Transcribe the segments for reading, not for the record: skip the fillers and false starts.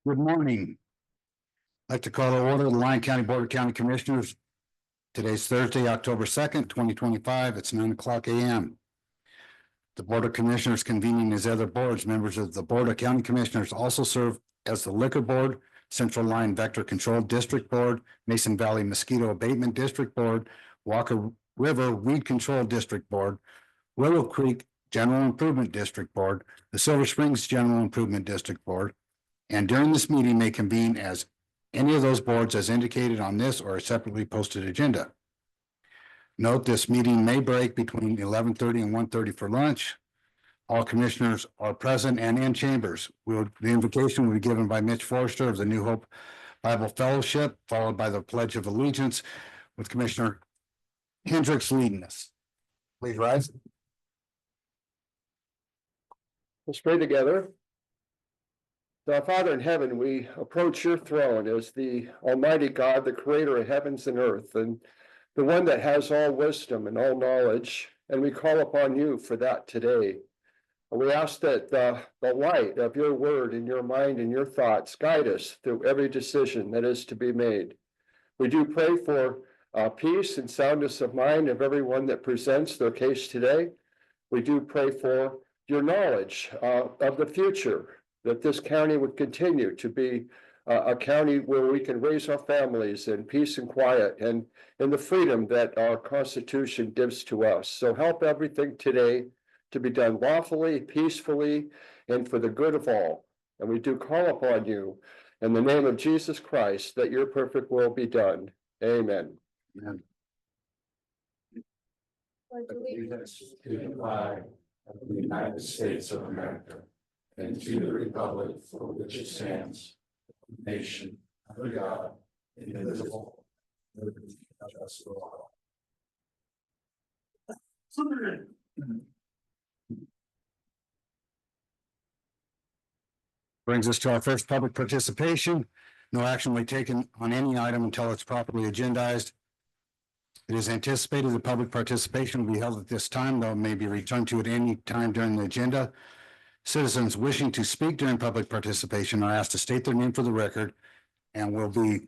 Good morning. I'd like to call to order the Lyon County Board of County Commissioners. Today's Thursday, October 2nd, 2025. It's 9:00 a.m. The Board of Commissioners convening as other boards. Members of the Board of County Commissioners also serve as the Liquor Board, Central Lyon Vector Control District Board, Mason Valley Mosquito Abatement District Board, Walker River Weed Control District Board, Willow Creek General Improvement District Board, the Silver Springs General Improvement District Board, and during this meeting may convene as any of those boards as indicated on this or a separately posted agenda. Note this meeting may break between 11:30 and 1:30 for lunch. All commissioners are present and in chambers. The invocation will be given by Mitch Forrester of the New Hope Bible Fellowship, followed by the Pledge of Allegiance with Commissioner Hendricks leading us. Please rise. Let's pray together. Our Father in heaven, we approach your throne as the Almighty God, the creator of heavens and earth, and the one that has all wisdom and all knowledge, and we call upon you for that today. And we ask that the light of your word and your mind and your thoughts guide us through every decision that is to be made. We do pray for peace and soundness of mind of everyone that presents their case today. We do pray for your knowledge of the future, that this county would continue to be a county where we can raise our families in peace and quiet and in the freedom that our Constitution gives to us. So help everything today to be done lawfully, peacefully, and for the good of all. And we do call upon you in the name of Jesus Christ that your perfect will be done. Amen. Amen. Allegiance to the flag of the United States of America and to the republic for which it stands, one nation under God, indivisible, with liberty and justice for all. Brings us to our first public participation. No action will be taken on any item until it's properly agendized. It is anticipated that public participation will be held at this time, though it may be returned to at any time during the agenda. Citizens wishing to speak during public participation are asked to state their name for the record and will be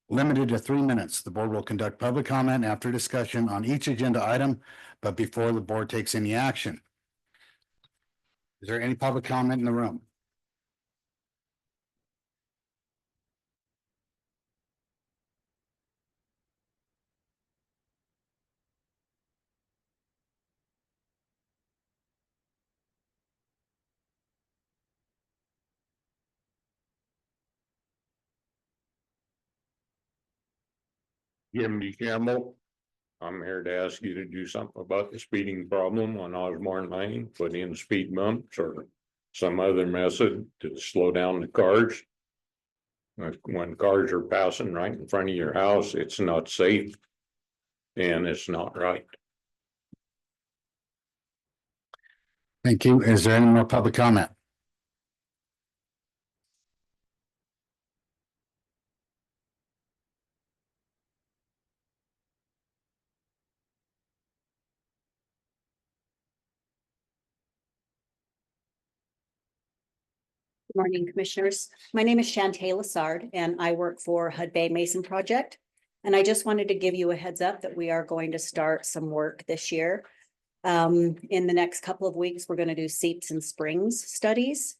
limited to 3 minutes. The board will conduct public comment after discussion on each agenda item, but before the board takes any action. Is there any public comment in the room? Jim Campbell. I'm here to ask you to do something about the speeding problem on Osborne Lane, put in speed bumps or some other method to slow down the cars. When cars are passing right in front of your house, it's not safe and it's not right. Thank you. Is there any more public comment? Good morning, commissioners. My name is Shantae Lassard, and I work for Hud Bay Mason Project. And I just wanted to give you a heads up that we are going to start some work this year. In the next couple of weeks, we're going to do seeps and springs studies.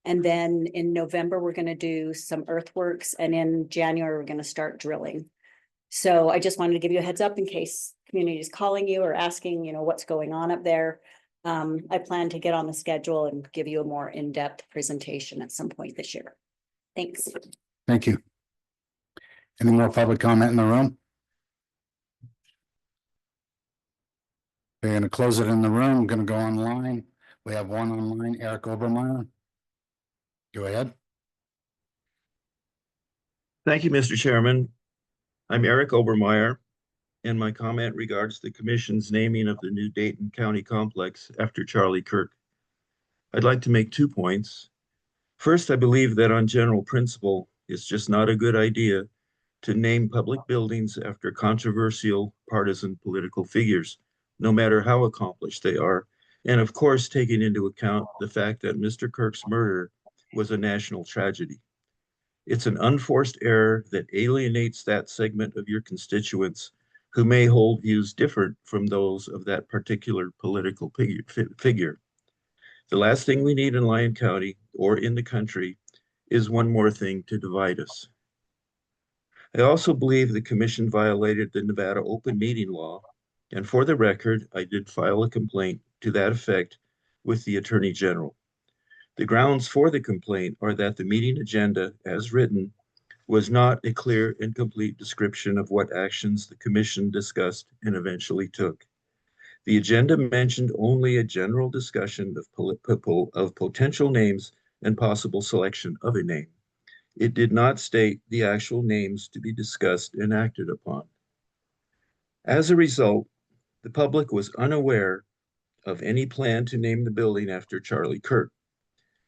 And then in November, we're going to do some earthworks. And in January, we're going to start drilling. So I just wanted to give you a heads up in case community is calling you or asking, what's going on up there. I plan to get on the schedule and give you a more in-depth presentation at some point this year. Thanks. Thank you. Any more public comment in the room? We're going to close it in the room. I'm going to go online. We have one online, Eric Obermeyer. Go ahead. Thank you, Mr. Chairman. I'm Eric Obermeyer, and my comment regards the Commission's naming of the new Dayton County Complex after Charlie Kirk. I'd like to make 2 points. First, I believe that on general principle, it's just not a good idea to name public buildings after controversial partisan political figures, no matter how accomplished they are, and of course, taking into account the fact that Mr. Kirk's murder was a national tragedy. It's an unforced error that alienates that segment of your constituents who may hold views different from those of that particular political figure. The last thing we need in Lyon County or in the country is one more thing to divide us. I also believe the commission violated the Nevada open meeting law, and for the record, I did file a complaint to that effect with the Attorney General. The grounds for the complaint are that the meeting agenda, as written, was not a clear and complete description of what actions the commission discussed and eventually took. The agenda mentioned only a general discussion of potential names and possible selection of a name. It did not state the actual names to be discussed and acted upon. As a result, the public was unaware of any plan to name the building after Charlie Kirk.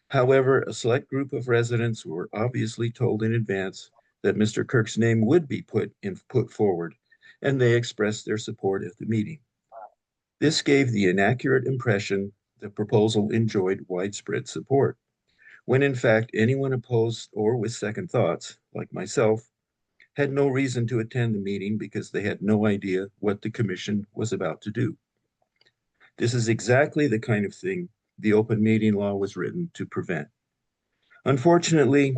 However, a select group of residents were obviously told in advance that Mr. Kirk's name would be put forward, and they expressed their support at the meeting. This gave the inaccurate impression the proposal enjoyed widespread support, when in fact anyone opposed or with second thoughts, like myself, had no reason to attend the meeting because they had no idea what the commission was about to do. This is exactly the kind of thing the open meeting law was written to prevent. Unfortunately,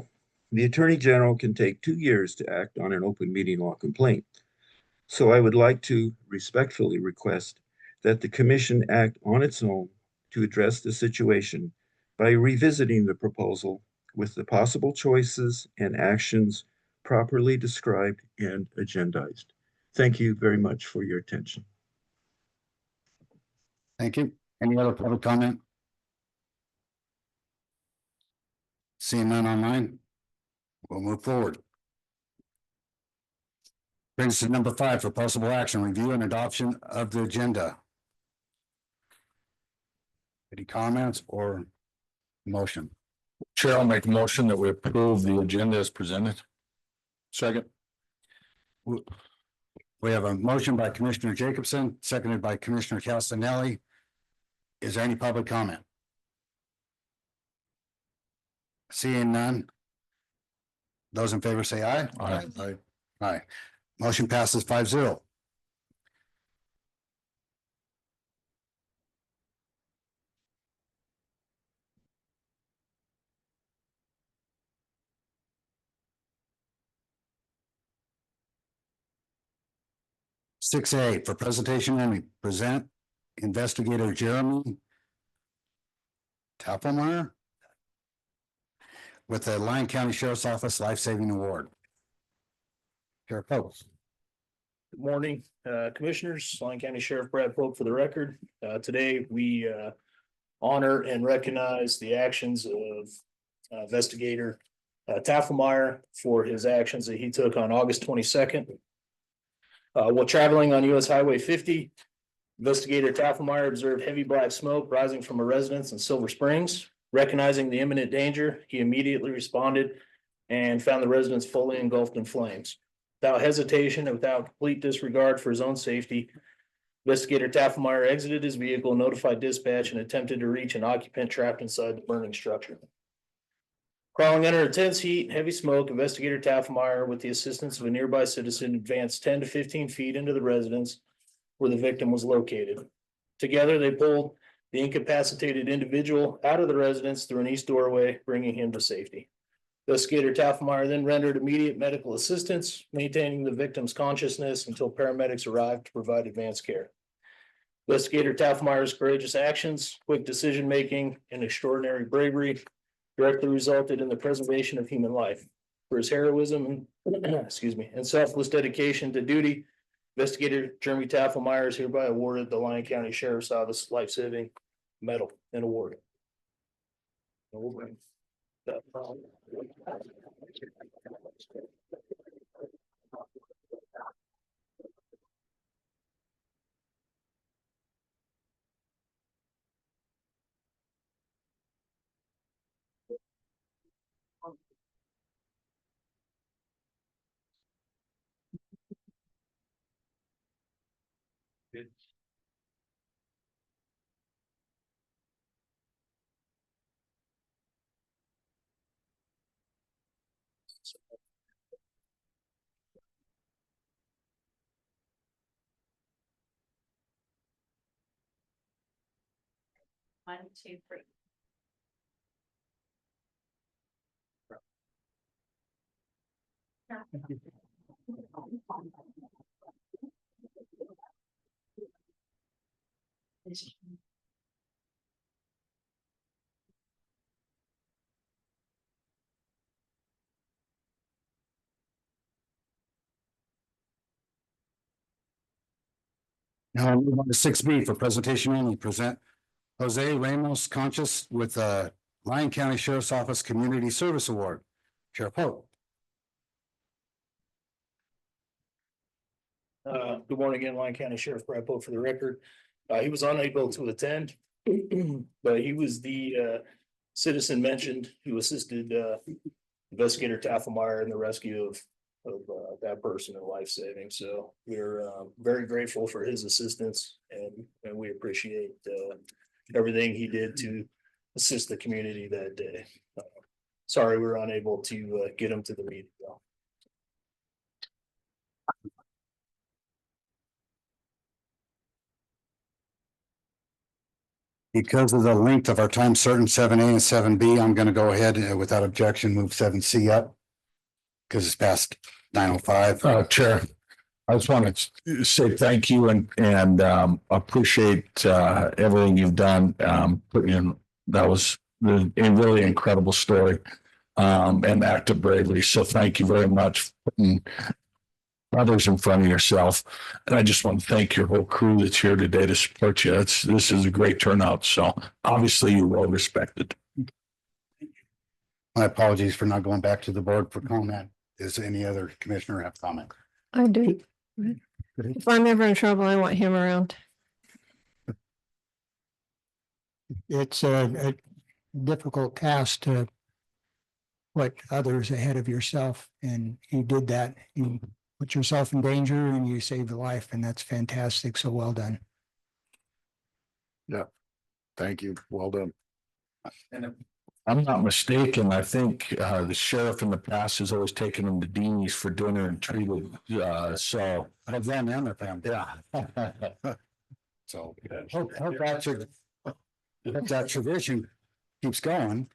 the Attorney General can take 2 years to act on an open meeting law complaint. So I would like to respectfully request that the commission act on its own to address the situation by revisiting the proposal with the possible choices and actions properly described and agendized. Thank you very much for your attention. Thank you. Any other public comment? Seeing none online, we'll move forward. Brings us to number 5 for possible action, review and adoption of the agenda. Any comments or motion? Chair, I'll make a motion that we approve the agenda as presented. Second. We have a motion by Commissioner Jacobson, seconded by Commissioner Castanelli. Is there any public comment? Seeing none. Those in favor say aye. Aye. Aye. Aye. Motion passes 5-0. Six A for presentation only, present investigator Jeremy Tappelmeyer with the Lyon County Sheriff's Office Life Saving Award. Sheriff Post. Good morning, Commissioners, Lyon County Sheriff Brad Pope for the record. Today, we honor and recognize the actions of investigator Tafelmeyer for his actions that he took on August 22nd. While traveling on US Highway 50, investigator Tafelmeyer observed heavy black smoke rising from a residence in Silver Springs. Recognizing the imminent danger, he immediately responded and found the residence fully engulfed in flames. Without hesitation and without complete disregard for his own safety, investigator Tafelmeyer exited his vehicle, notified dispatch, and attempted to reach an occupant trapped inside the burning structure. Crawling under intense heat and heavy smoke, investigator Tafelmeyer, with the assistance of a nearby citizen, advanced 10 to 15 feet into the residence where the victim was located. Together, they pulled the incapacitated individual out of the residence through an east doorway, bringing him to safety. Investigator Tafelmeyer then rendered immediate medical assistance, maintaining the victim's consciousness until paramedics arrived to provide advanced care. Investigator Tafelmeyer's courageous actions, quick decision-making, and extraordinary bravery directly resulted in the preservation of human life. For his heroism and selfless dedication to duty, investigator Jeremy Tafelmeyer is hereby awarded the Lyon County Sheriff's Office Life-Saving Medal and Award. One, two, three. Now I'll move on to six B for presentation only. Present Jose Ramos Conchas with Lyon County Sheriff's Office Community Service Award. Sheriff Pope. Good morning again, Lyon County Sheriff Brad Pope for the record. He was unable to attend, but he was the citizen mentioned who assisted investigator Tafelmeyer in the rescue of that person in life saving. So we're very grateful for his assistance, and we appreciate everything he did to assist the community that day. Sorry, we were unable to get him to the meeting though. Because of the length of our time certain 7A and 7B, I'm going to go ahead without objection, move 7C up. Because it's past 9:05. Chair, I just want to say thank you and appreciate everything you've done. Putting in, that was a really incredible story and act of bravery. So thank you very much for putting others in front of yourself. And I just want to thank your whole crew that's here today to support you. This is a great turnout. So obviously you're well respected. My apologies for not going back to the board for comment. Does any other commissioner have comment? I do. If I'm ever in trouble, I want him around. It's a difficult task to put others ahead of yourself, and you did that. You put yourself in danger and you saved a life, and that's fantastic. So well done. Yeah. Thank you. Well done. And if I'm not mistaken, I think the sheriff in the past has always taken them to Deanie's for dinner and treated, so. Have them and their family. Yeah. So hope that tradition keeps going.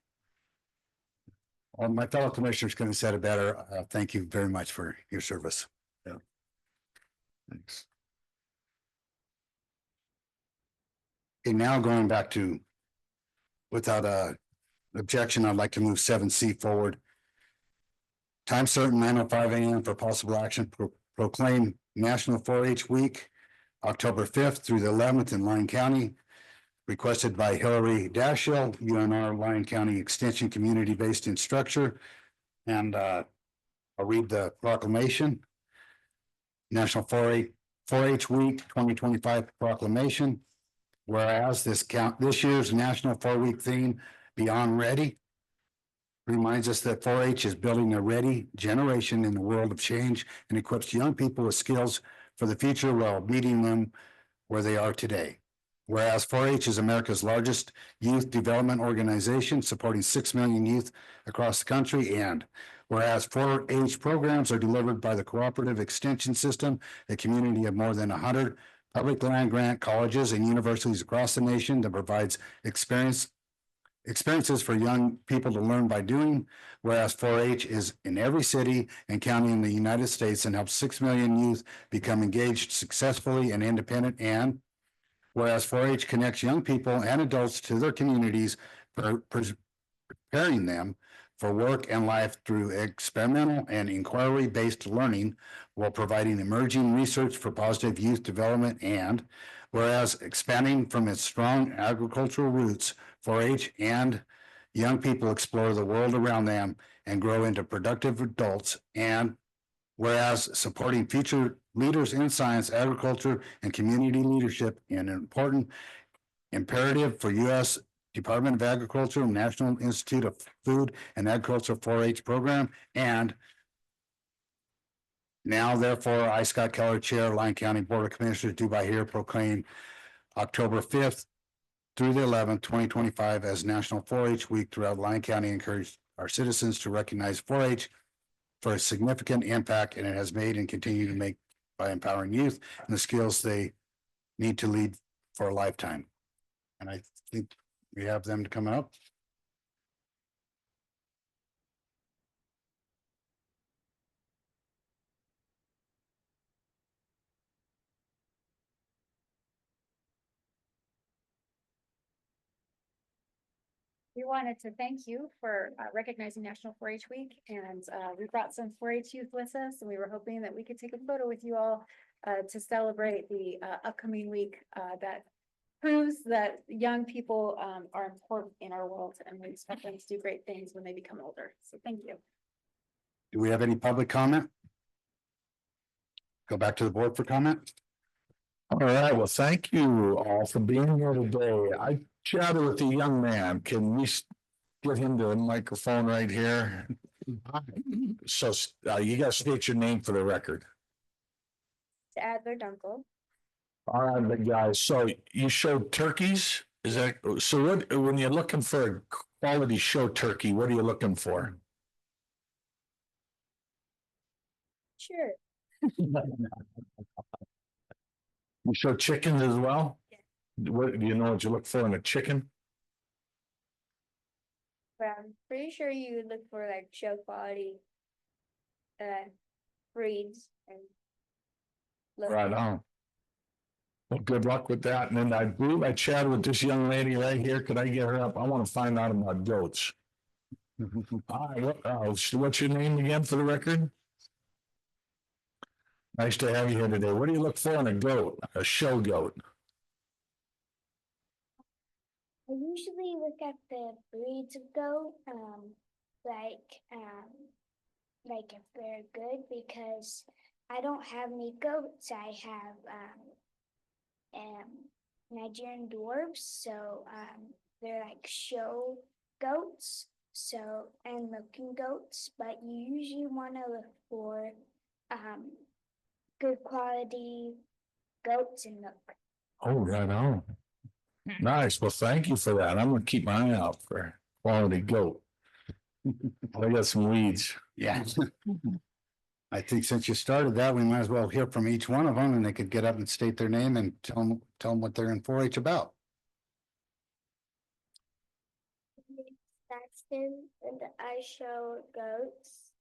Well, my fellow commissioners couldn't have said it better. Thank you very much for your service. Yeah. Thanks. Okay, now going back to, without a objection, I'd like to move 7C forward. Time certain 9:05 a.m. for possible action. Proclaim National 4-H Week, October 5th through the 11th in Lyon County. Requested by Hillary Dashiell, UNR Lyon County Extension Community-Based Instructor. And I'll read the proclamation. National 4-H Week 2025 proclamation. Whereas this year's National 4-Week theme, Beyond Ready, reminds us that 4-H is building a ready generation in the world of change and equips young people with skills for the future while meeting them where they are today. Whereas 4-H is America's largest youth development organization, supporting 6 million youth across the country. And whereas 4-H programs are delivered by the Cooperative Extension System, a community of more than 100 public land grant colleges and universities across the nation that provides experiences for young people to learn by doing. Whereas 4-H is in every city and county in the United States and helps 6 million youth become engaged successfully and independent. And whereas 4-H connects young people and adults to their communities, preparing them for work and life through experimental and inquiry-based learning while providing emerging research for positive youth development. And whereas expanding from its strong agricultural roots, 4-H and young people explore the world around them and grow into productive adults. And whereas supporting future leaders in science, agriculture, and community leadership in an important imperative for U.S. Department of Agriculture and National Institute of Food and Agriculture 4-H program. And now, therefore, I, Scott Keller, Chair, Lyon County Board of Commissioners, do by here proclaim October 5th through the 11th, 2025 as National 4-H Week throughout Lyon County. Encourage our citizens to recognize 4-H for a significant impact, and it has made and continue to make by empowering youth and the skills they need to lead for a lifetime. And I think we have them coming up. We wanted to thank you for recognizing National 4-H Week, and we brought some 4-H youth with us, and we were hoping that we could take a photo with you all to celebrate the upcoming week that proves that young people are important in our world, and we expect them to do great things when they become older. So thank you. Do we have any public comment? Go back to the board for comment. All right, well, thank you all for being here today. I chatted with a young man. Can we get him to the microphone right here? So you gotta state your name for the record. Adler Dunkel. All right, big guy. So you showed turkeys? Is that, so what, when you're looking for a quality show turkey, what are you looking for? Sure. You show chickens as well? What, do you know what you look for in a chicken? But I'm pretty sure you would look for like show quality breeds and Right on. Well, good luck with that. And then I believe I chatted with this young lady right here. Could I get her up? I want to find out about goats. All right, what's your name again for the record? Nice to have you here today. What do you look for in a goat, a show goat? I usually look at the breeds of goat, like if they're good, because I don't have any goats. I have Nigerian dwarves, so they're like show goats, so and milking goats, but you usually want to look for good quality goats and milk. Oh, right on. Nice. Well, thank you for that. I'm gonna keep my eye out for quality goat. I got some weeds. Yeah. I think since you started that, we might as well hear from each one of them, and they could get up and state their name and tell them what they're in 4-H about. Saxton, and I show goats.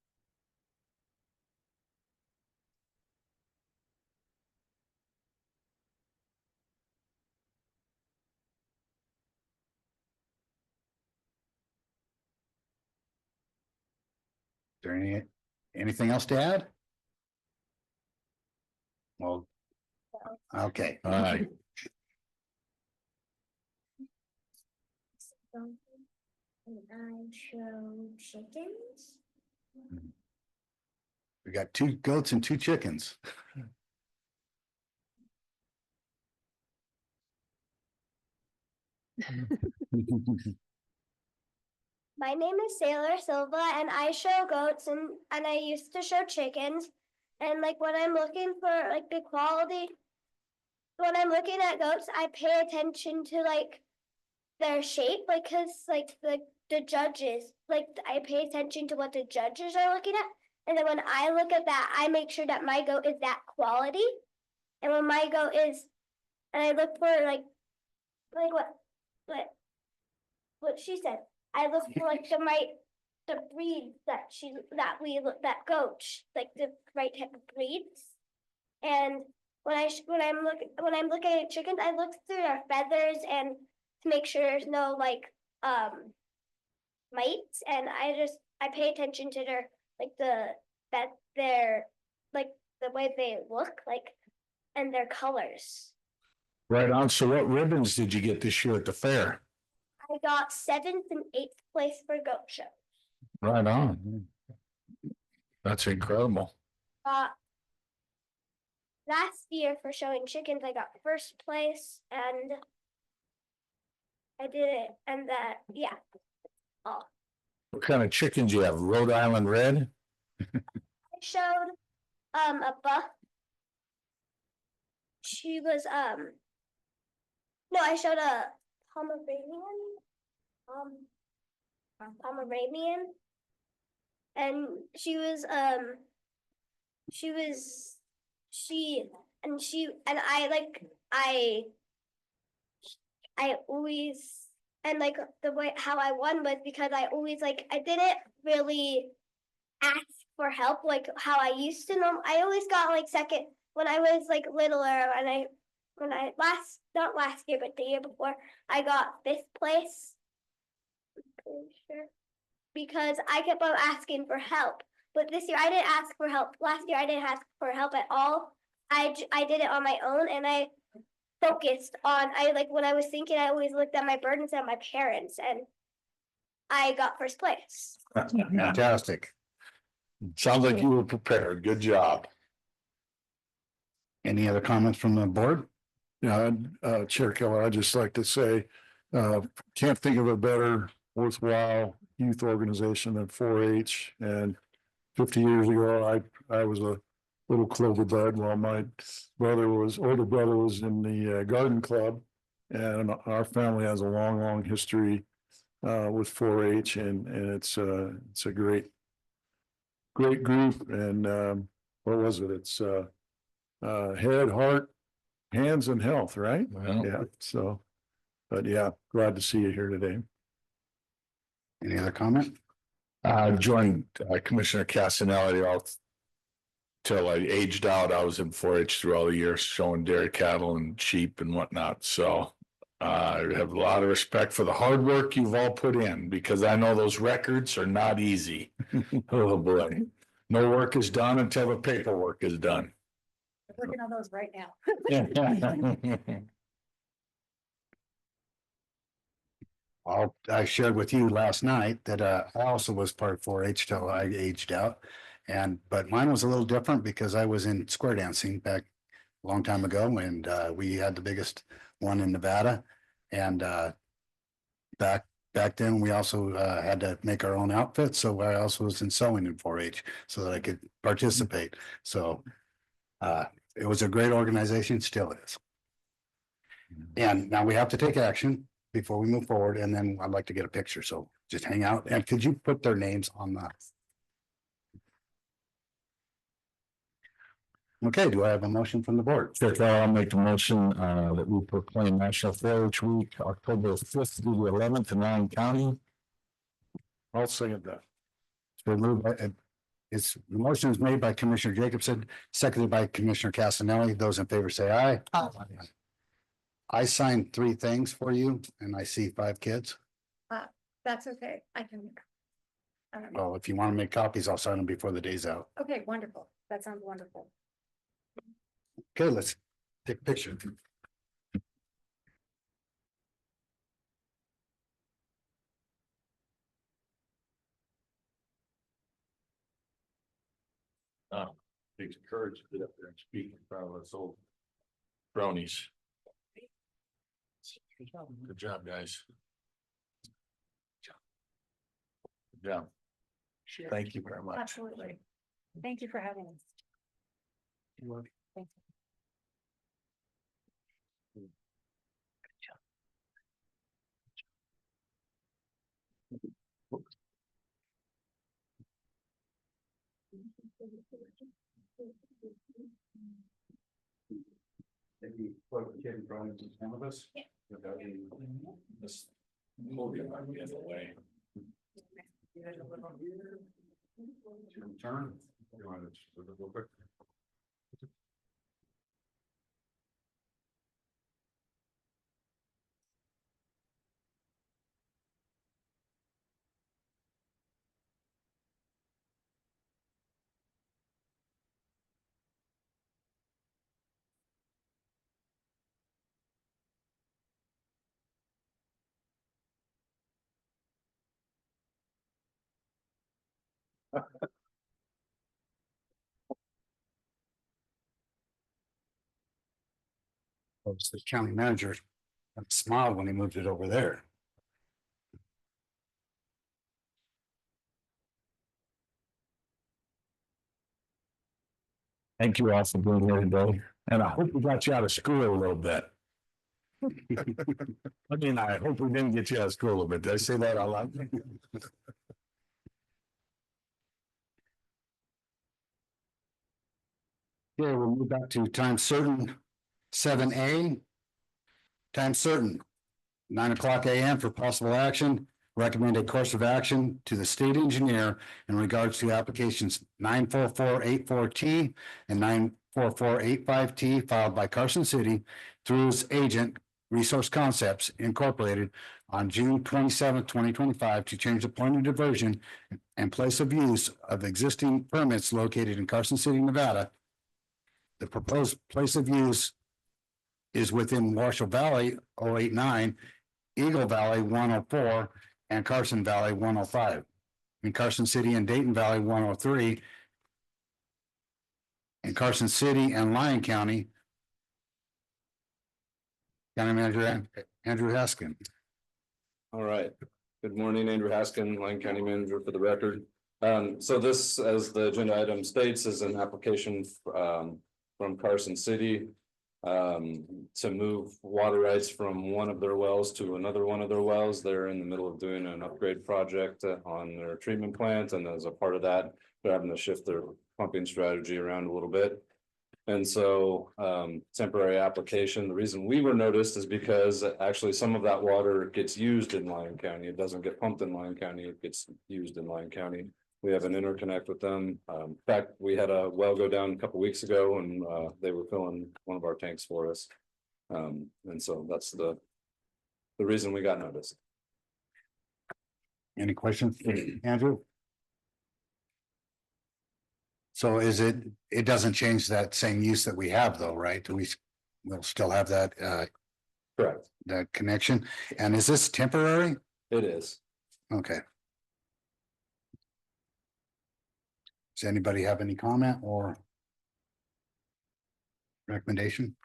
Is there anything else to add? Well, okay. All right. And I show chickens. We got 2 goats and 2 chickens. My name is Sailor Silva, and I show goats, and I used to show chickens. And like when I'm looking for like the quality, when I'm looking at goats, I pay attention to like their shape, because like the judges, like I pay attention to what the judges are looking at, and then when I look at that, I make sure that my goat is that quality. And when my goat is, and I look for like what she said. I look for like the breed that goat, like the right type of breeds. And when I'm looking at chickens, I look through their feathers and to make sure there's no like mites, and I pay attention to their the way they look like and their colors. Right on. So what ribbons did you get this year at the fair? I got 7th and 8th place for goat show. Right on. That's incredible. Last year for showing chickens, I got 1st place, and I did it, and yeah. Oh. What kind of chickens you have? Rhode Island Red? I showed a buff. She was no, I showed a Pomeranian. and she was she was she and I always and like the way how I won was because I always like I didn't really ask for help like how I used to know. I always got like second when I was like littler and when I not last year but the year before I got fifth place. Pretty sure. Because I kept on asking for help. But this year I didn't ask for help. Last year I didn't ask for help at all. I did it on my own and I focused on I like when I was thinking I always looked at my burdens at my parents and I got first place. Fantastic. Sounds like you were prepared. Good job. Any other comments from the board? Yeah, Chair Keller, I'd just like to say, can't think of a better worthwhile youth organization than 4-H. And 50 years ago, I was a little clover bud while my older brother was in the garden club. And our family has a long, long history with 4-H and it's a great group. And what was it? It's head, heart, hands and health, right? Well, Yeah, so, but yeah, glad to see you here today. Any other comment? I joined Commissioner Casanelli all till I aged out. I was in 4-H through all the years, showing dairy cattle and sheep and whatnot. So I have a lot of respect for the hard work you've all put in because I know those records are not easy. Oh boy, no work is done until the paperwork is done. We're working on those right now. I shared with you last night that I also was part of 4-H till I aged out. But mine was a little different because I was in square dancing back a long time ago and we had the biggest one in Nevada. And back then, we also had to make our own outfits. So I also was in sewing in 4-H so that I could participate. So it was a great organization, still is. And now we have to take action before we move forward, and then I'd like to get a picture, so just hang out, and could you put their names on the? Okay, do I have a motion from the board? Chair Keller, I'll make a motion that we proclaim National 4-H Week, October 5th through the 11th in Lyon County. I'll second that. So moved by, the motion is made by Commissioner Jacobson, seconded by Commissioner Casanelli. Those in favor say aye. Aye. I signed 3 things for you, and I see 5 kids. That's okay. I can. Well, if you want to make copies, I'll sign them before the day's out. Okay, wonderful. That sounds wonderful. Okay, let's take a picture. Takes courage to get up there and speak in front of us old bronies. Good job, guys. Good job. Thank you very much. Absolutely. Thank you for having us. Thank you. Maybe put a kid in front of some of us. Yeah. This podium might be in the way. Turn. You want to just real quick? The county manager smiled when he moved it over there. Thank you all for being here today, and I hope we got you out of school a little bit. I mean, I hope we didn't get you out of school a little bit. Did I say that out loud? Okay, we'll move back to time certain, 7A. Time certain, 9 o'clock AM for possible action. Recommend a course of action to the state engineer in regards to applications 94484T and 94485T filed by Carson City through its agent Resource Concepts Incorporated on June 27th, 2025 to change the point of diversion and place of use of existing permits located in Carson City, Nevada. The proposed place of use is within Washoe Valley 089, Eagle Valley 104, and Carson Valley 105. In Carson City and Dayton Valley 103. In Carson City and Lyon County. County Manager Andrew Haskin. All right. Good morning, Andrew Haskin, Lyon County Manager for the record. So this, as the agenda item states, is an application from Carson City to move water rights from one of their wells to another one of their wells. They're in the middle of doing an upgrade project on their treatment plant, and as a part of that, they're having to shift their pumping strategy around a little bit. And so temporary application. The reason we were noticed is because actually some of that water gets used in Lyon County. It doesn't get pumped in Lyon County, it gets used in Lyon County. We have an interconnect with them. In fact, we had a well go down a couple weeks ago, and they were filling one of our tanks for us. And so that's the reason we got noticed. Any questions, Andrew? So is it doesn't change that same use that we have though, right? We'll still have that Correct. that connection. And is this temporary? It is. Okay. Does anybody have any comment or recommendation?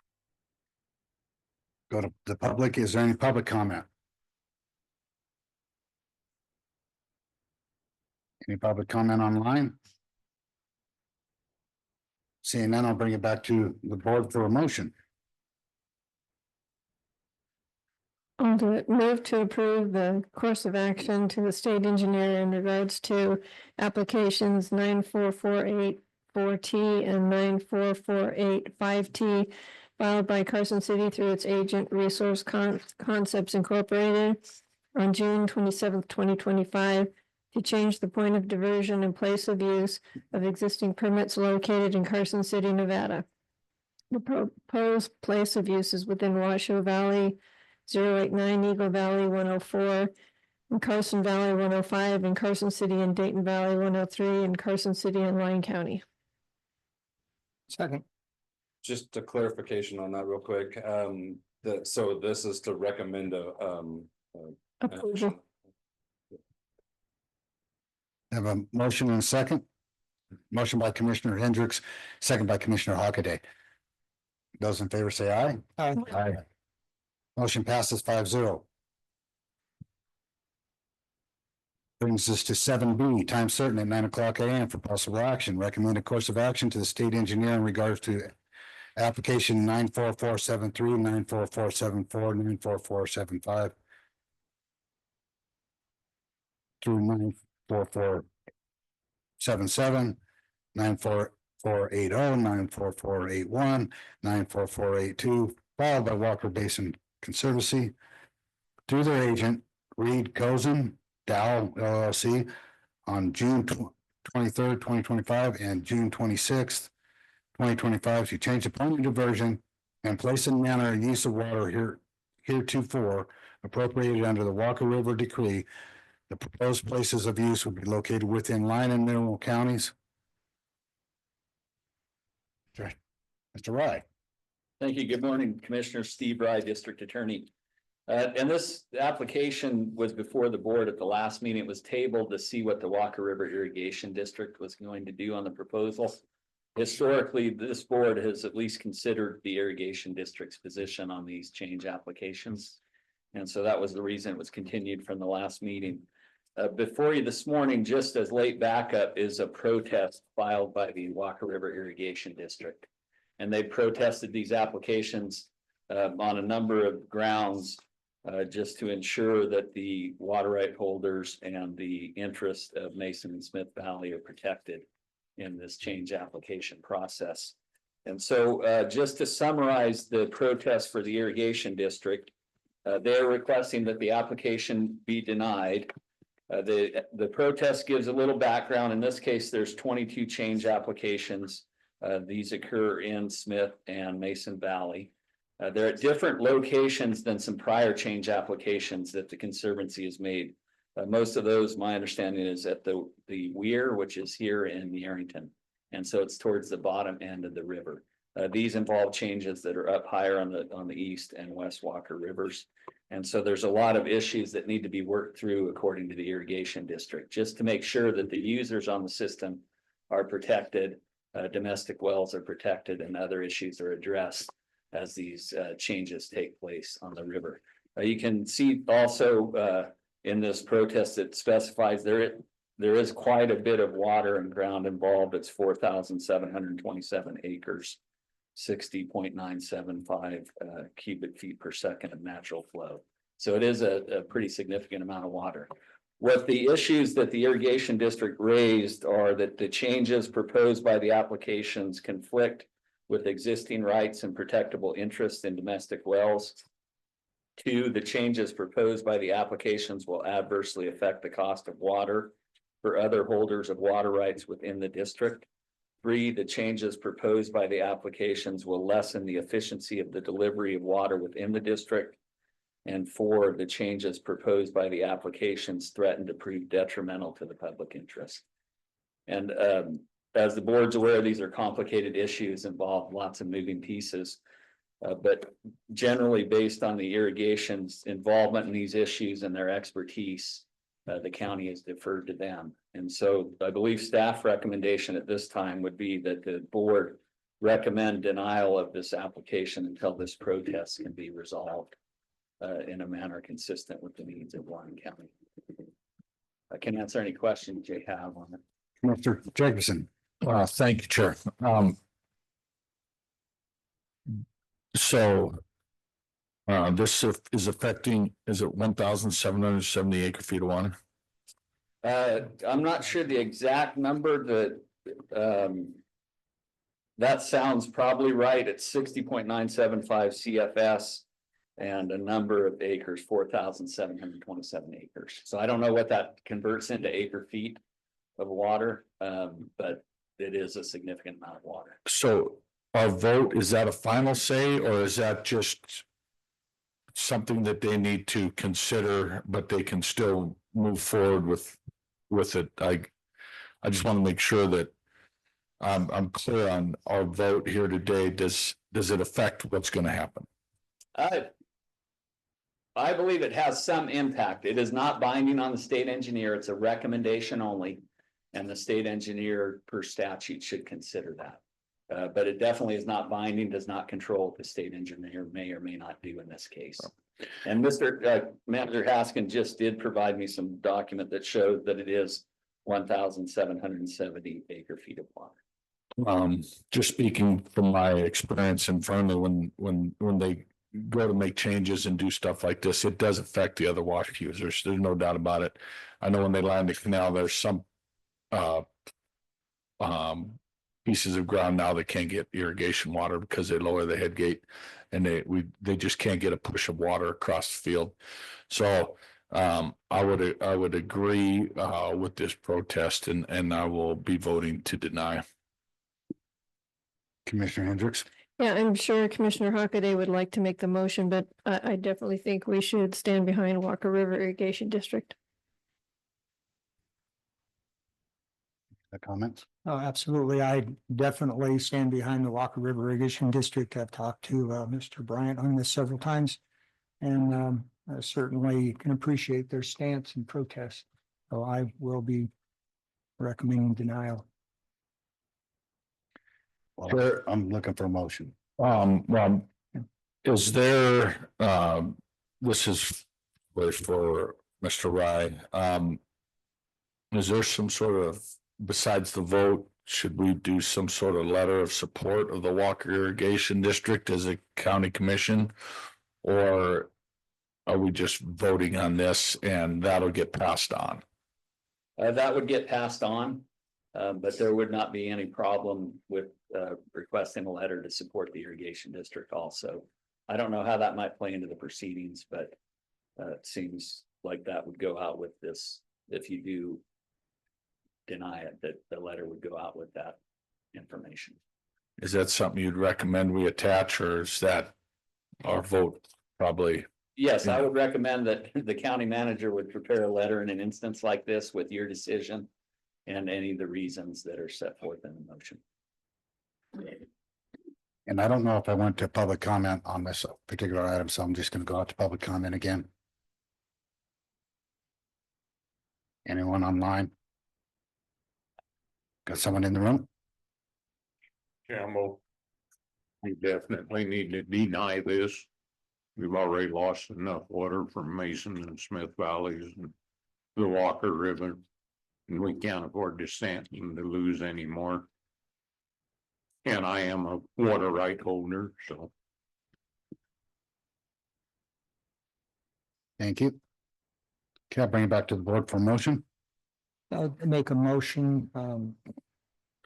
Go to the public. Is there any public comment? Any public comment online? Seeing none, I'll bring it back to the board for a motion. I'll do it. Move to approve the course of action to the state engineer in regards to applications 94484T and 94485T filed by Carson City through its agent Resource Concepts Incorporated on June 27th, 2025 to change the point of diversion and place of use of existing permits located in Carson City, Nevada. The proposed place of use is within Washoe Valley 089, Eagle Valley 104, and Carson Valley 105, and Carson City and Dayton Valley 103, and Carson City and Lyon County. Second. Just a clarification on that real quick. So this is to recommend Approval. Have a motion and a second. Motion by Commissioner Hendricks, second by Commissioner Hockaday. Those in favor say aye. Aye. Aye. Motion passes 5-0. Brings us to 7B, time certain at 9 AM for possible action. Recommend a course of action to the state engineer in regards to application 94473, 94474, 94475 through 94477, 94480, 94481, 94482, filed by Walker Basin Conservancy through their agent Reed Cozen, Dow LLC on June 23rd, 2025 and June 26th, 2025 to change the point of diversion and place and manner and use of water heretofore appropriated under the Walker River Decree. The proposed places of use will be located within Lyon and Mineral counties. Mr. Rye. Thank you. Good morning, Commissioner Steve Rye, District Attorney. And this application was before the board at the last meeting. It was tabled to see what the Walker River Irrigation District was going to do on the proposal. Historically, this board has at least considered the irrigation district's position on these change applications. And so that was the reason it was continued from the last meeting. Before you this morning, just as late backup, is a protest filed by the Walker River Irrigation District. And they protested these applications on a number of grounds, just to ensure that the water right holders and the interest of Mason and Smith Valley are protected in this change application process. And so just to summarize the protest for the irrigation district, they're requesting that the application be denied. The protest gives a little background. In this case, there's 22 change applications. These occur in Smith and Mason Valley. They're at different locations than some prior change applications that the Conservancy has made. Most of those, my understanding, is at the weir, which is here in Yerington. And so it's towards the bottom end of the river. These involve changes that are up higher on the east and west Walker rivers. And so there's a lot of issues that need to be worked through according to the irrigation district, just to make sure that the users on the system are protected, domestic wells are protected, and other issues are addressed as these changes take place on the river. You can see also in this protest, it specifies there is quite a bit of water and ground involved. It's 4,727 acres, 60.975 cubic feet per second of natural flow. So it is a pretty significant amount of water. What the issues that the irrigation district raised are that the changes proposed by the applications conflict with existing rights and protectable interests in domestic wells. 2, the changes proposed by the applications will adversely affect the cost of water for other holders of water rights within the district. 3, the changes proposed by the applications will lessen the efficiency of the delivery of water within the district. And 4, the changes proposed by the applications threaten to prove detrimental to the public interest. And as the board's aware, these are complicated issues, involve lots of moving pieces. But generally, based on the irrigation's involvement in these issues and their expertise, the county has deferred to them. And so I believe staff recommendation at this time would be that the board recommend denial of this application until this protest can be resolved in a manner consistent with the needs of Lyon County. I can answer any questions you have on it. Mr. Jacobson. Thank you, Chair. So this is affecting, is it 1,770 acre feet of water? I'm not sure the exact number. That sounds probably right. It's 60.975 CFS and a number of acres, 4,727 acres. So I don't know what that converts into acre feet of water, but it is a significant amount of water. So our vote, is that a final say, or is that just something that they need to consider, but they can still move forward with it? I just want to make sure that I'm clear on our vote here today. Does it affect what's going to happen? I believe it has some impact. It is not binding on the state engineer. It's a recommendation only. And the state engineer per statute should consider that. But it definitely is not binding, does not control what the state engineer may or may not do in this case. And Mr. Manager Haskin just did provide me some document that showed that it is 1,770 acre feet of water. Just speaking from my experience in front of me, when they go to make changes and do stuff like this, it does affect the other water users. There's no doubt about it. I know when they line the canal, there's some pieces of ground now that can't get irrigation water because they lower the head gate, and they just can't get a push of water across the field. So I would agree with this protest, and I will be voting to deny. Commissioner Hendricks. Yeah, I'm sure Commissioner Hockaday would like to make the motion, but I definitely think we should stand behind Walker River Irrigation District. Comments? Oh, absolutely. I definitely stand behind the Walker River Irrigation District. I've talked to Mr. Bryant on this several times. And I certainly can appreciate their stance and protest. So I will be recommending denial. Well, I'm looking for a motion. Well, is there, this is for Mr. Rye. Is there some sort of, besides the vote, should we do some sort of letter of support of the Walker Irrigation District as a county commission? Or are we just voting on this and that'll get passed on? That would get passed on. But there would not be any problem with requesting a letter to support the irrigation district also. I don't know how that might play into the proceedings, but it seems like that would go out with this. If you do deny it, that the letter would go out with that information. Is that something you'd recommend we attach, or is that our vote probably? Yes, I would recommend that the county manager would prepare a letter in an instance like this with your decision and any of the reasons that are set forth in the motion. And I don't know if I went to public comment on this particular item, so I'm just gonna go out to public comment again. Anyone online? Got someone in the room? Campbell. We definitely need to deny this. We've already lost enough water from Mason and Smith Valleys and the Walker River. And we can't afford to stand and to lose any more. And I am a water right holder, so. Thank you. Okay, I'll bring it back to the board for motion. I'll make a motion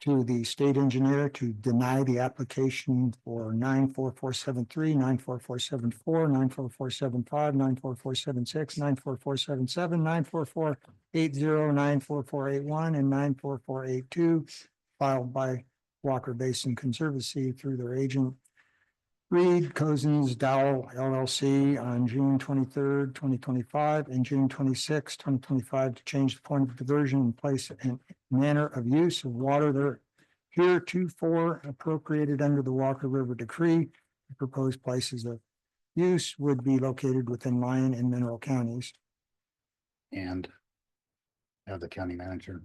to the state engineer to deny the application for 94473, 94474, 94475, 94476, 94477, 94480, 94481, and 94482 filed by Walker Basin Conservancy through their agent Reed Cozens Dowell LLC on June 23rd, 2025 and June 26, 2025 to change the point of diversion and place and manner of use of water there heretofore appropriated under the Walker River Decree. The proposed places of use would be located within Lyon and Mineral counties. And have the county manager.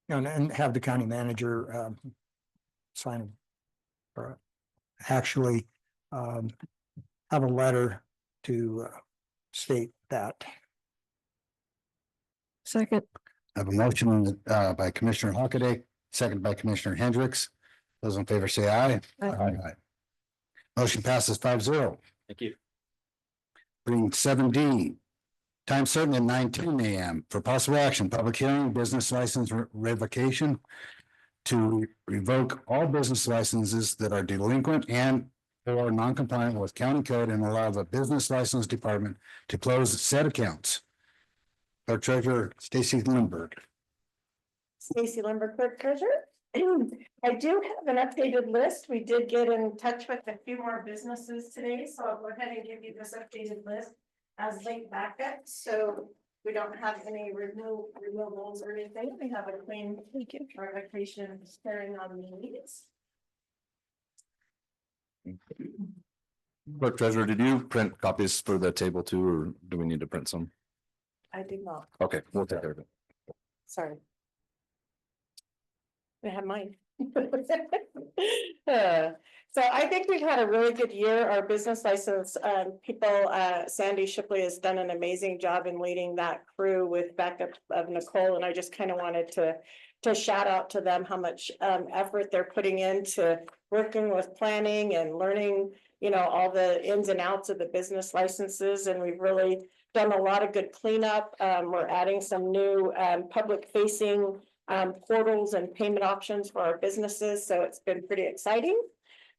And have the county manager sign or actually have a letter to state that. Second. I have a motion by Commissioner Hockaday, second by Commissioner Hendricks. Those in favor say aye. Aye. Motion passes 5-0. Thank you. Bring 7D. Time certain at 9:10 a.m. for possible action, public hearing, business license revocation to revoke all business licenses that are delinquent and or non-compliant with county code and allow the business license department to close said accounts. Our treasurer, Stacy Lindberg. Stacy Lindberg, clerk treasurer. I do have an updated list. We did get in touch with a few more businesses today, so I'll go ahead and give you this updated list as late backup, so we don't have any removals or anything. We have a clean revocation staring on these. Clerk treasurer, did you print copies for the table too, or do we need to print some? I did not, Okay, we'll take care of it. sorry. I have mine. So I think we've had a really good year. Our business license people, Sandy Shipley has done an amazing job in leading that crew with backup of Nicole. And I just kind of wanted to shout out to them how much effort they're putting into working with planning and learning, you know, all the ins and outs of the business licenses. And we've really done a lot of good cleanup. We're adding some new public facing portals and payment options for our businesses. So it's been pretty exciting.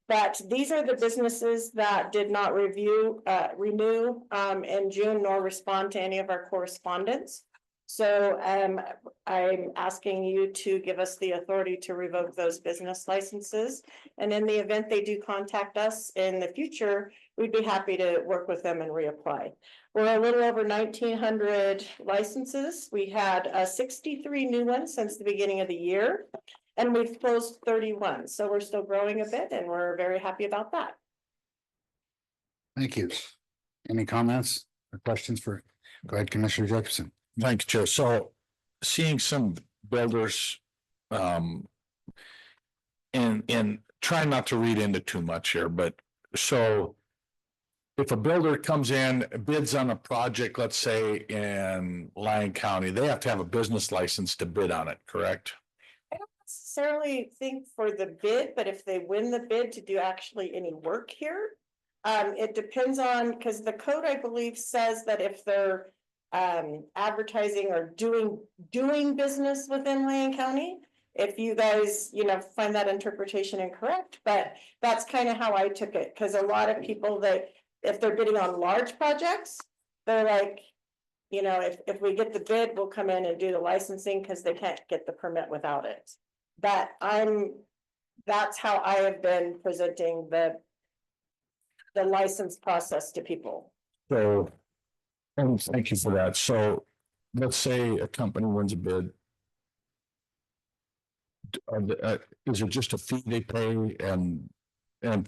But these are the businesses that did not renew in June nor respond to any of our correspondence. So I'm asking you to give us the authority to revoke those business licenses. And in the event they do contact us in the future, we'd be happy to work with them and reapply. We're a little over 1,900 licenses. We had 63 new ones since the beginning of the year. And we've closed 31, so we're still growing a bit and we're very happy about that. Thank you. Any comments or questions for, go ahead, Commissioner Jacobson. Thank you, Chair. So seeing some builders and trying not to read into too much here, but so if a builder comes in, bids on a project, let's say in Lyon County, they have to have a business license to bid on it, correct? I don't necessarily think for the bid, but if they win the bid to do actually any work here, it depends on, because the code, I believe, says that if they're advertising or doing business within Lyon County, if you guys, find that interpretation incorrect, but that's kind of how I took it, because a lot of people that, if they're bidding on large projects, they're like, if we get the bid, we'll come in and do the licensing because they can't get the permit without it. That's how I have been presenting the license process to people. So, and thank you for that. So let's say a company wins a bid. Is it just a fee they pay and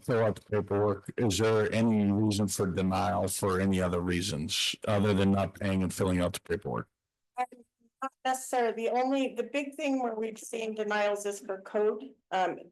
fill out the paperwork? Is there any reason for denial for any other reasons other than not paying and filling out the paperwork? Not necessarily. The big thing where we've seen denials is for code.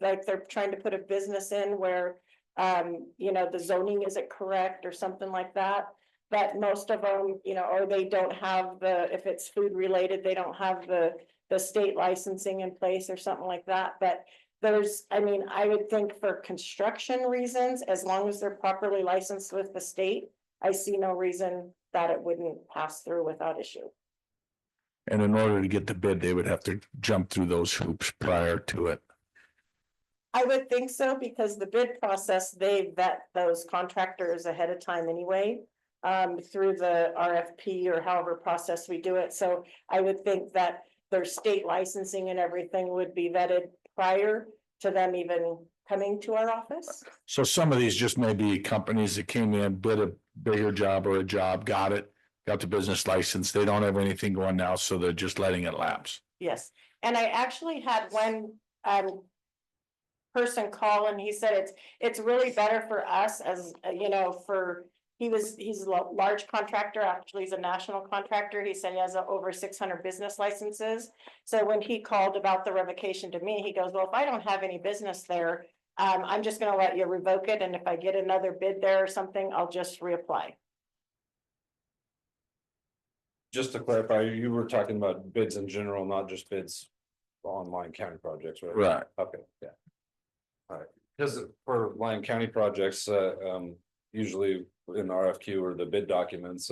Like they're trying to put a business in where, the zoning isn't correct or something like that. But most of them, or they don't have if it's food related, they don't have the state licensing in place or something like that. But I would think for construction reasons, as long as they're properly licensed with the state, I see no reason that it wouldn't pass through without issue. And in order to get the bid, they would have to jump through those hoops prior to it. I would think so, because the bid process, they vet those contractors ahead of time anyway, through the RFP or however process we do it. So I would think that their state licensing and everything would be vetted prior to them even coming to our office. So some of these just may be companies that came in, bid a bigger job or a job, got the business license. They don't have anything going now, so they're just letting it lapse. Yes, and I actually had one person call and he said it's really better for us as he's a large contractor. Actually, he's a national contractor. He said he has over 600 business licenses. So when he called about the revocation to me, he goes, well, if I don't have any business there, I'm just going to let you revoke it, and if I get another bid there or something, I'll just reapply. Just to clarify, you were talking about bids in general, not just bids on Lyon County projects, right? Right. Okay, yeah. All right, because for Lyon County projects, usually in RFQ or the bid documents,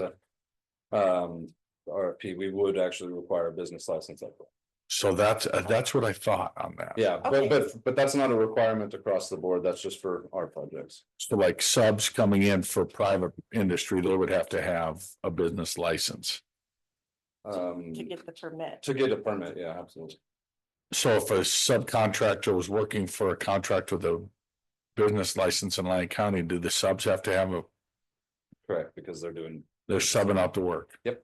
RFP, we would actually require a business license up front. So that's what I thought on that. Yeah, Okay. but that's not a requirement across the board. That's just for our projects. So like subs coming in for private industry, they would have to have a business license. To get the permit. To get a permit, yeah, absolutely. So if a subcontractor was working for a contract with a business license in Lyon County, do the subs have to have Correct, because they're subbing out the work? Yep.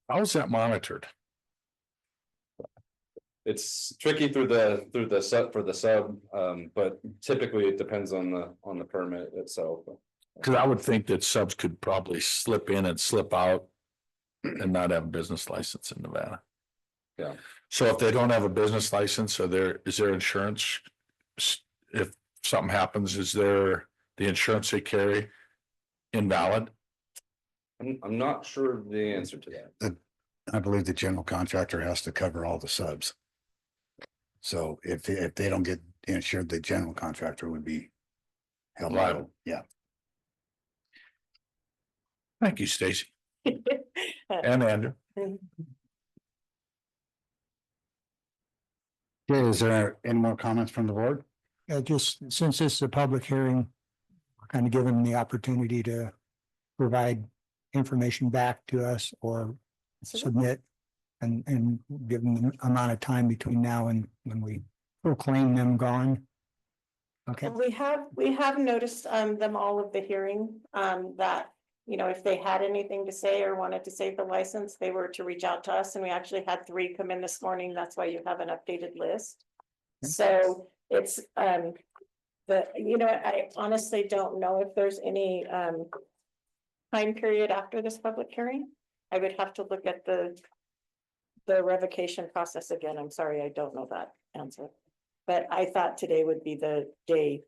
How is that monitored? It's tricky through the sub for the sub, but typically it depends on the permit itself. Because I would think that subs could probably slip in and slip out and not have a business license in Nevada. Yeah. So if they don't have a business license, is there insurance? If something happens, is there the insurance they carry invalid? I'm not sure the answer to that. I believe the general contractor has to cover all the subs. So if they don't get insured, the general contractor would be held liable. Yeah. Thank you, Stacy. And Andrew. Okay, is there any more comments from the board? Just since this is a public hearing, we're kind of given the opportunity to provide information back to us or submit and give them the amount of time between now and when we proclaim them gone. Okay. We have noticed them all of the hearing, that, if they had anything to say or wanted to save the license, they were to reach out to us, and we actually had 3 come in this morning. That's why you have an updated list. So it's, I honestly don't know if there's any time period after this public hearing. I would have to look at the revocation process again. I'm sorry, I don't know that answer. But I thought today would be the day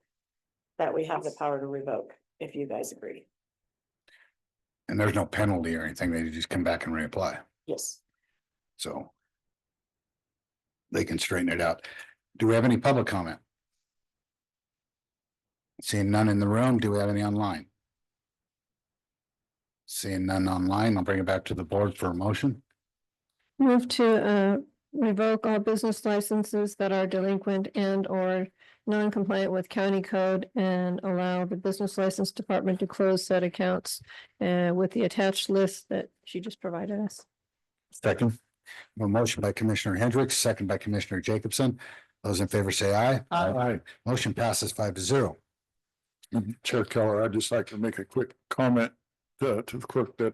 that we have the power to revoke, if you guys agree. And there's no penalty or anything. They just come back and reapply. Yes. So they can straighten it out. Do we have any public comment? Seeing none in the room, do we have any online? Seeing none online, I'll bring it back to the board for a motion. Move to revoke all business licenses that are delinquent and or non-compliant with county code and allow the business license department to close said accounts with the attached list that she just provided us. Second. A motion by Commissioner Hendricks, second by Commissioner Jacobson. Those in favor say aye. Aye. Motion passes 5-0. And Chair Keller, I'd just like to make a quick comment to the clerk that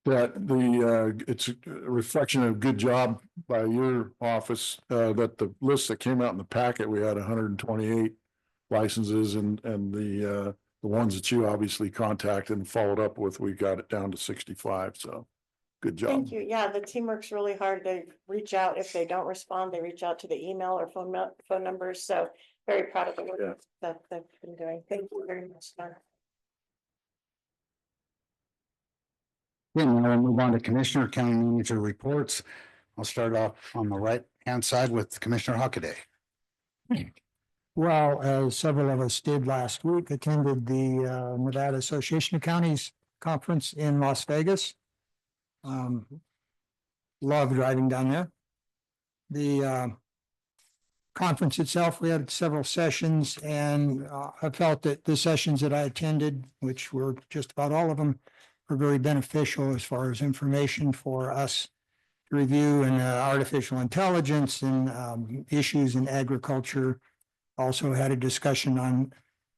it's a reflection of good job by your office, that the list that came out in the packet, we had 128 licenses and the ones that you obviously contacted and followed up with, we got it down to 65. So good job. Thank you. Yeah, the team works really hard. They reach out. If they don't respond, they reach out to the email or phone numbers. So very proud of the work Yeah. that they've been doing. Thank you very much, Don. Then we'll move on to Commissioner County Manager reports. I'll start off on the right-hand side with Commissioner Hockaday. Well, as several of us did last week, attended the Nevada Association of Counties Conference in Las Vegas. Love driving down there. The conference itself, we had several sessions, and I felt that the sessions that I attended, which were just about all of them, were very beneficial as far as information for us to review, and artificial intelligence and issues in agriculture. Also had a discussion on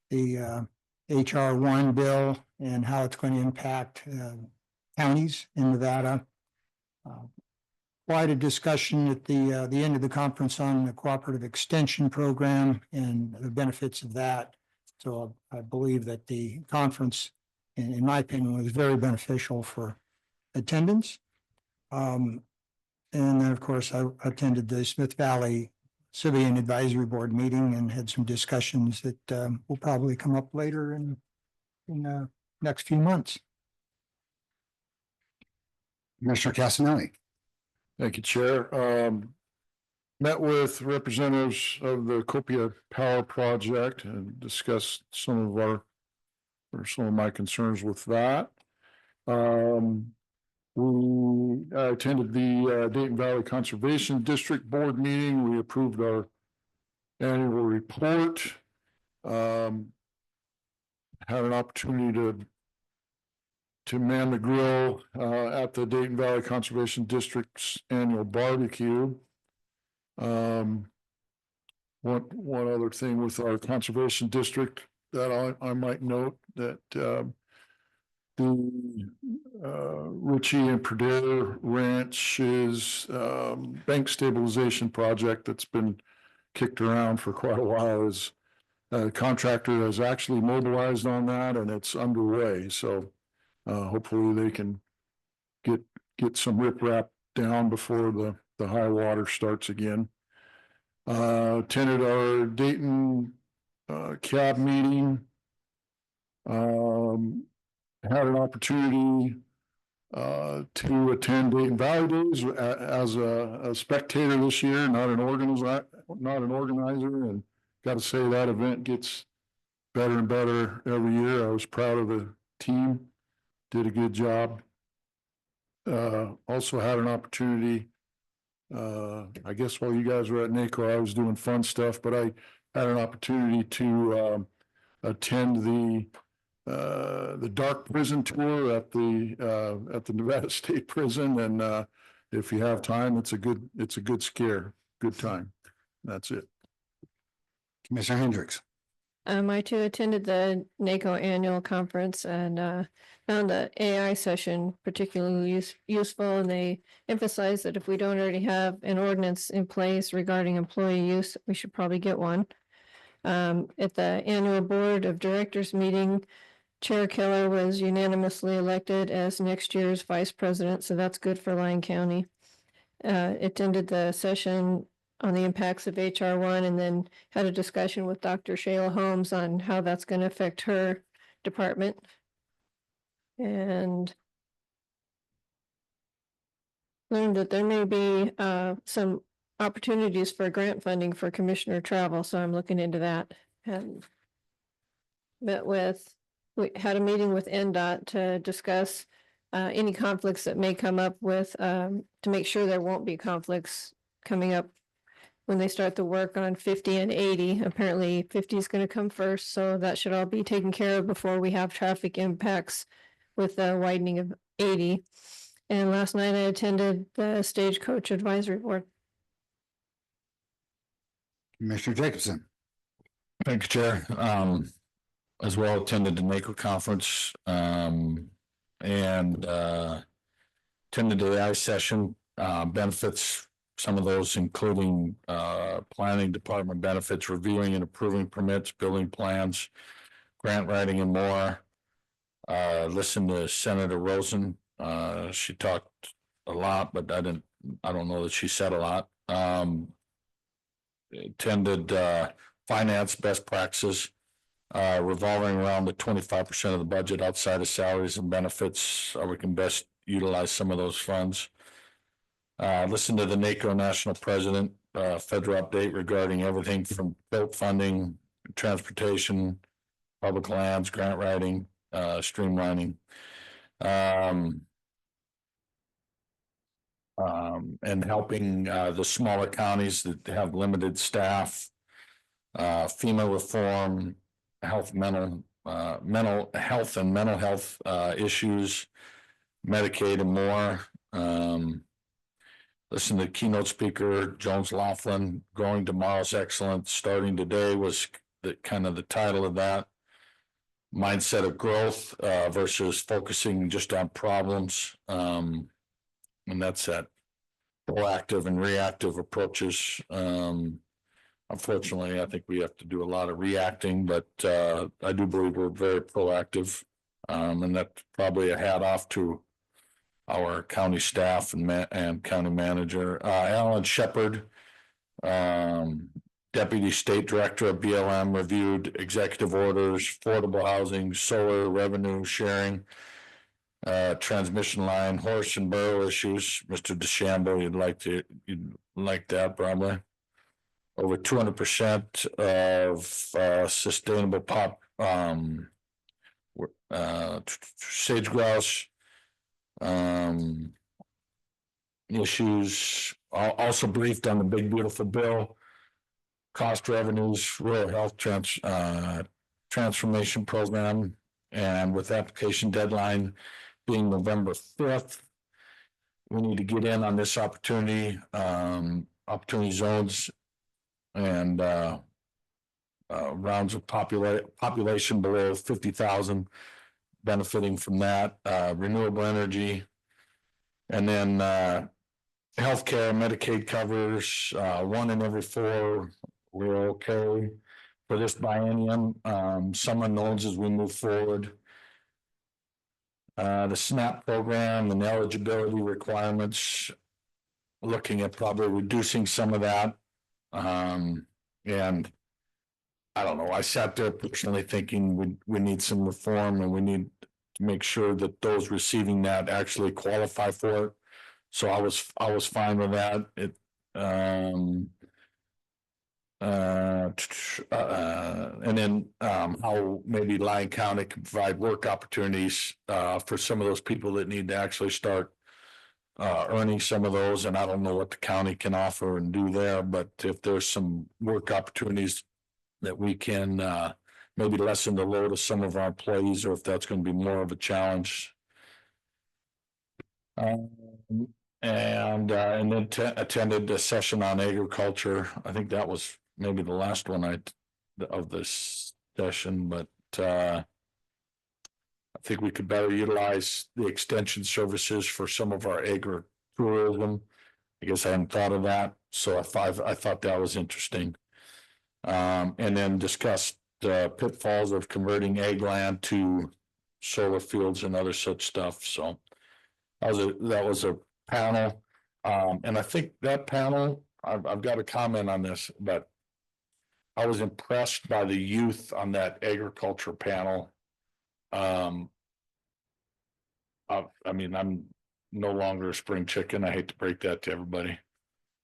the HR1 bill and how it's going to impact counties in Nevada. Quite a discussion at the end of the conference on the cooperative extension program and the benefits of that. So I believe that the conference, in my opinion, was very beneficial for attendance. And then, of course, I attended the Smith Valley Civilian Advisory Board meeting and had some discussions that will probably come up later in the next few months. Commissioner Casanelli. Thank you, Chair. Met with representatives of the Copia Power Project and discussed some of my concerns with that. We attended the Dayton Valley Conservation District Board meeting. We approved our annual report. Had an opportunity to man the grill at the Dayton Valley Conservation District's annual barbecue. One other thing with our conservation district that I might note that the Ritchie and Perdere Ranch's bank stabilization project that's been kicked around for quite a while is contractor has actually mobilized on that and it's underway. So hopefully they can get some riprap down before the high water starts again. Attended our Dayton CAB meeting. Had an opportunity to attend Dayton Valley Days as a spectator this year, not an organizer, and got to say that event gets better and better every year. I was proud of the team, did a good job. Also had an opportunity, I guess while you guys were at NACO, I was doing fun stuff, but I had an opportunity to attend the dark prison tour at the Nevada State Prison, and if you have time, it's a good scare, good time. That's it. Commissioner Hendricks. I too attended the NACO annual conference and found the AI session particularly useful, and they emphasized that if we don't already have an ordinance in place regarding employee use, we should probably get one. At the annual board of directors meeting, Chair Keller was unanimously elected as next year's vice president, so that's good for Lyon County. Attended the session on the impacts of HR1 and then had a discussion with Dr. Shayla Holmes on how that's going to affect her department. And learned that there may be some opportunities for grant funding for commissioner travel, so I'm looking into that. And we had a meeting with NDOT to discuss any conflicts that may come up with, to make sure there won't be conflicts coming up when they start the work on 50 and 80. Apparently 50 is going to come first, so that should all be taken care of before we have traffic impacts with the widening of 80. And last night I attended the Stagecoach Advisory Board. Commissioner Jacobson. Thank you, Chair. As well attended the NACO conference, and attended the AI session, benefits, some of those including, planning department benefits, reviewing and approving permits, building plans, grant writing and more. Listened to Senator Rosen. She talked a lot, but I don't know that she said a lot. Attended, finance best practices, revolving around the 25% of the budget outside of salaries and benefits, how we can best utilize some of those funds. Listen to the NACO National President, federal update regarding everything from built funding, transportation, public lands, grant writing, streamlining. And helping the smaller counties that have limited staff, FEMA reform, mental health and mental health issues, Medicaid and more. Listen to keynote speaker Jones Laughlin, Growing Tomorrow's Excellence, Starting Today was the kind of the title of that. Mindset of growth versus focusing just on problems. And that's that proactive and reactive approaches. Unfortunately, I think we have to do a lot of reacting, but I do believe we're very proactive. And that's probably a hat off to our county staff and county manager. Alan Shepard, Deputy State Director of BLM, reviewed executive orders, affordable housing, solar revenue sharing, transmission line, horse and burro issues. Mr. DeChambeau, you'd like that probably. Over 200% of sustainable sage grouse issues. Also briefed on the big beautiful bill, cost revenues, rural health transformation program, and with application deadline being November 5th, we need to get in on this opportunity zones and rounds of population below 50,000 benefiting from that, renewable energy, and then healthcare, Medicaid covers 1 in every 4. We're okay for this biennium. Some unknowns as we move forward. The SNAP program and eligibility requirements, looking at probably reducing some of that. And I don't know, I sat there personally thinking we need some reform and we need to make sure that those receiving that actually qualify for it. So I was fine with that. And then how maybe Lyon County can provide work opportunities for some of those people that need to actually start earning some of those. And I don't know what the county can offer and do there, but if there's some work opportunities that we can maybe lessen the load of some of our employees, or if that's going to be more of a challenge. And then attended a session on agriculture. I think that was maybe the last one of this session, but I think we could better utilize the extension services for some of our agritourism. I guess I hadn't thought of that, so I thought that was interesting. And then discussed the pitfalls of converting ag land to solar fields and other such stuff. So that was a panel, and I think that panel, I've got a comment on this, but I was impressed by the youth on that agriculture panel. I mean, I'm no longer a spring chicken. I hate to break that to everybody,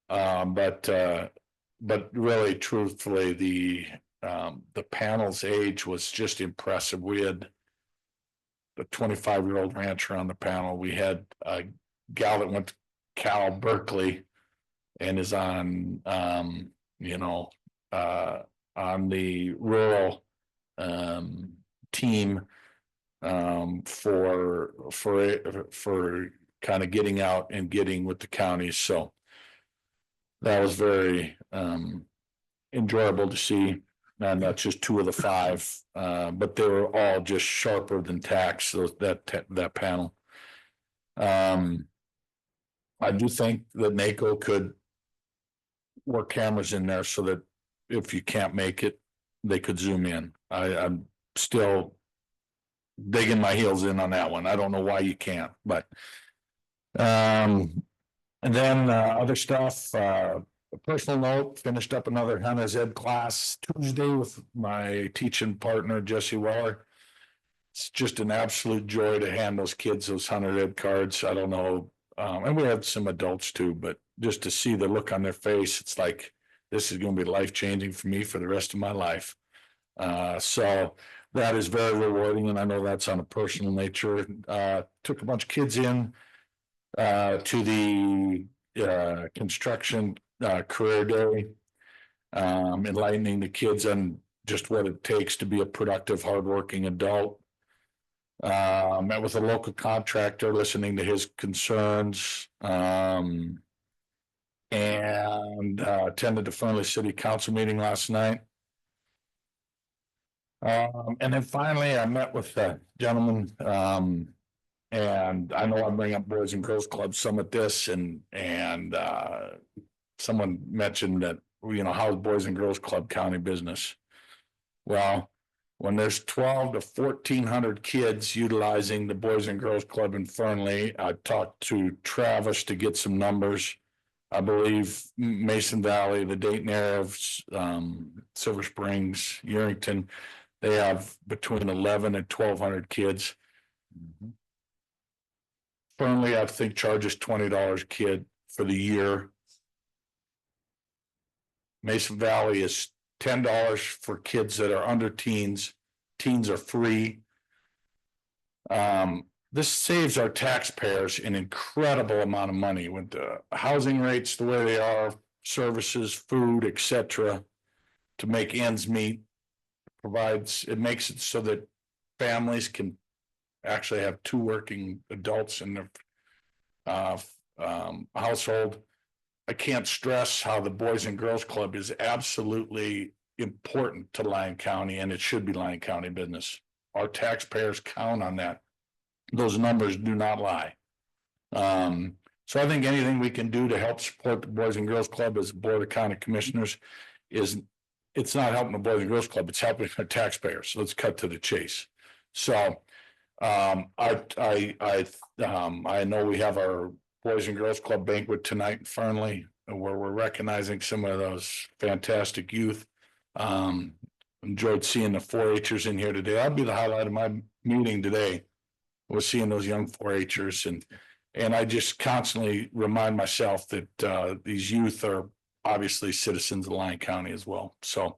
but really, truthfully, the panel's age was just impressive. We had a 25-year-old rancher on the panel. We had a gal that went to Cal Berkeley and is on, on the rural team for kind of getting out and getting with the counties. So that was very enjoyable to see. And that's just 2 of the 5, but they were all just sharper than tacks. That panel. I do think that NACO could work cameras in there so that if you can't make it, they could zoom in. I'm still digging my heels in on that one. I don't know why you can't, but and then other stuff. A personal note, finished up another Hannah's Ed class Tuesday with my teaching partner, Jesse Weller. It's just an absolute joy to hand those kids those 100 Ed cards. I don't know. And we had some adults too, but just to see the look on their face, it's like, this is going to be life-changing for me for the rest of my life. So that is very rewarding. And I know that's on a personal nature. Took a bunch of kids in to the construction career day, enlightening the kids on just what it takes to be a productive, hardworking adult. Met with a local contractor, listening to his concerns, and attended the Fernley City Council meeting last night. And then finally, I met with a gentleman, and I know I bring up Boys and Girls Club some at this, and someone mentioned that, how is Boys and Girls Club county business? Well, when there's 12 to 1,400 kids utilizing the Boys and Girls Club in Fernley, I talked to Travis to get some numbers. I believe Mason Valley, the Dayton area, Silver Springs, Yerington, they have between 11 and 1,200 kids. Fernley, I think, charges $20 a kid for the year. Mason Valley is $10 for kids that are under teens. Teens are free. This saves our taxpayers an incredible amount of money with the housing rates the way they are, services, food, etc. To make ends meet. It makes it so that families can actually have 2 working adults in their household. I can't stress how the Boys and Girls Club is absolutely important to Lyon County, and it should be Lyon County business. Our taxpayers count on that. Those numbers do not lie. So I think anything we can do to help support the Boys and Girls Club as Board of County Commissioners it's not helping the Boys and Girls Club, it's helping our taxpayers. So let's cut to the chase. So I know we have our Boys and Girls Club banquet tonight in Fernley, where we're recognizing some of those fantastic youth. Enjoyed seeing the 4-Hers in here today. That'll be the highlight of my meeting today, was seeing those young 4-Hers, and I just constantly remind myself that these youth are obviously citizens of Lyon County as well. So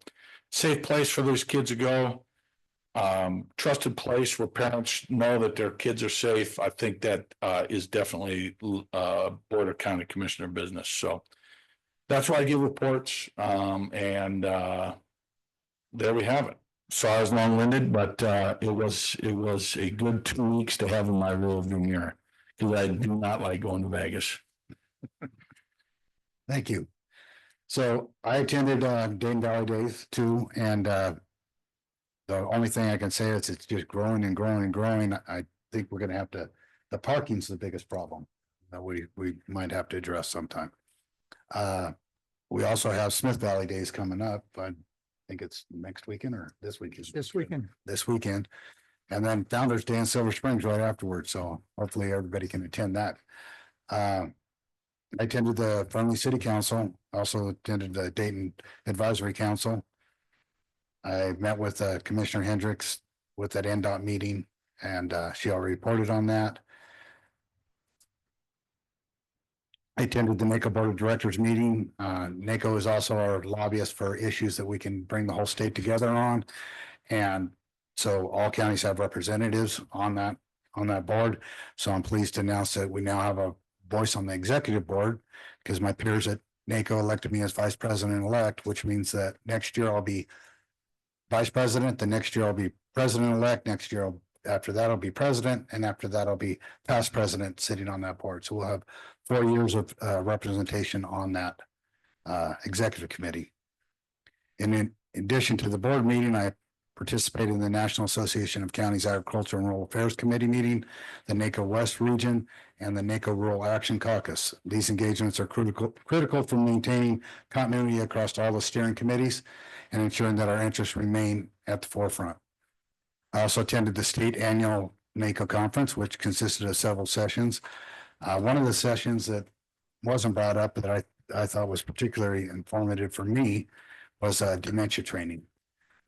safe place for those kids to go. Trusted place where parents know that their kids are safe. I think that is definitely Board of County Commissioner business. So that's why I give reports. And there we have it. So I was long-winded, but it was a good 2 weeks to have in my rearview mirror, because I do not like going to Vegas. Thank you. So I attended Dayton Valley Days too, and the only thing I can say is it's just growing and growing and growing. I think we're going to have to. The parking's the biggest problem that we might have to address sometime. We also have Smith Valley Days coming up. I think it's next weekend or this weekend. This weekend, and then Founders Day in Silver Springs right afterwards. So hopefully everybody can attend that. I attended the Fernley City Council, also attended the Dayton Advisory Council. I met with Commissioner Hendricks with that NDOT meeting, and she already reported on that. I attended the NACO Board of Directors meeting. NACO is also our lobbyist for issues that we can bring the whole state together on. And so all counties have representatives on that on that board. So I'm pleased to announce that we now have a voice on the executive board because my peers at NACO elected me as vice president-elect, which means that next year I'll be vice president, the next year I'll be president-elect, next year after that I'll be president, and after that I'll be past president sitting on that board. So we'll have 4 years of representation on that executive committee. And in addition to the board meeting, I participated in the National Association of Counties Agriculture and Rural Affairs Committee meeting, the NACO West Region, and the NACO Rural Action Caucus. These engagements are critical for maintaining continuity across all the steering committees and ensuring that our interests remain at the forefront. I also attended the state annual NACO conference, which consisted of several sessions. One of the sessions that wasn't brought up that I thought was particularly informative for me was dementia training.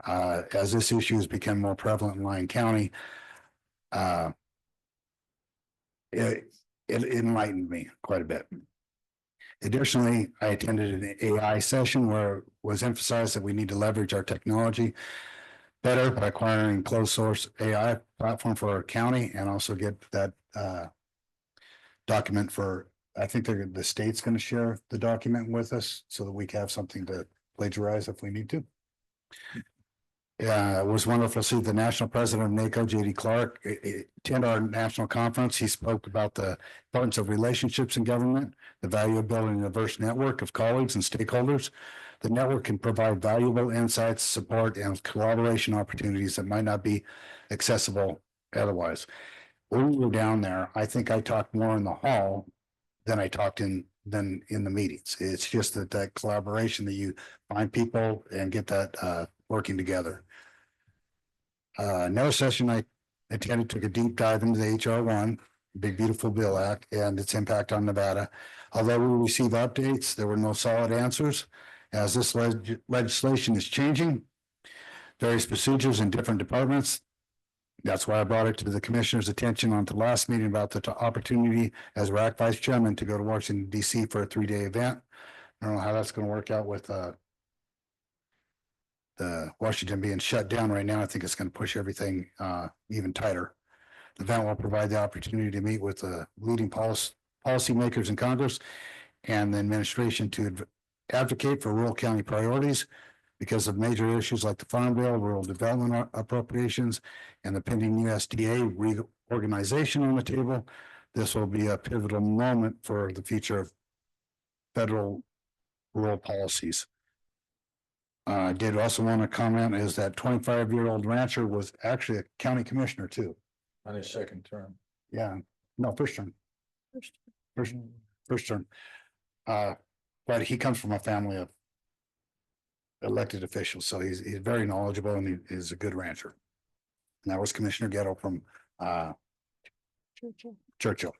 As this issue has become more prevalent in Lyon County, it enlightened me quite a bit. Additionally, I attended an AI session where it was emphasized that we need to leverage our technology better by acquiring closed source AI platform for our county and also get that document for, I think the state's going to share the document with us so that we can have something to plagiarize if we need to. It was wonderful to see the national president of NACO, JD Clark, attend our national conference. He spoke about the importance of relationships in government, the value of building a diverse network of colleagues and stakeholders. The network can provide valuable insights, support, and collaboration opportunities that might not be accessible otherwise. When we were down there, I think I talked more in the hall than I talked in the meetings. It's just that collaboration that you find people and get that working together. Another session I attended took a deep dive into the HR1, Big Beautiful Bill Act, and its impact on Nevada. Although we received updates, there were no solid answers. As this legislation is changing, various procedures in different departments. That's why I brought it to the commissioner's attention on the last meeting about the opportunity as RAC vice chairman to go to Washington, D.C. for a 3-day event. I don't know how that's going to work out with the Washington being shut down right now. I think it's going to push everything even tighter. The event will provide the opportunity to meet with the leading policymakers in Congress and the administration to advocate for rural county priorities because of major issues like the Farm Bill, rural development appropriations, and the pending USDA reorganization on the table. This will be a pivotal moment for the future of federal rural policies. I did also want to comment is that 25-year-old rancher was actually a county commissioner too. On his second term. Yeah, no, first term. First term. But he comes from a family of elected officials, so he's very knowledgeable and he is a good rancher. And that was Commissioner Ghetto from Churchill.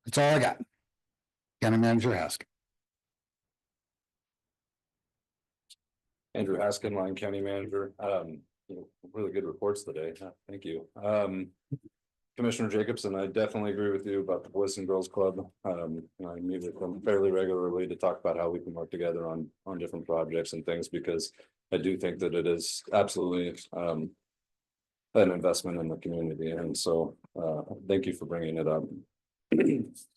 That's all I got. County Manager Hask. Andrew Haskin, Lyon County Manager. Really good reports today. Thank you. Commissioner Jacobson, I definitely agree with you about the Boys and Girls Club. I meet with them fairly regularly to talk about how we can work together on different projects and things, because I do think that it is absolutely an investment in the community. And so thank you for bringing it up.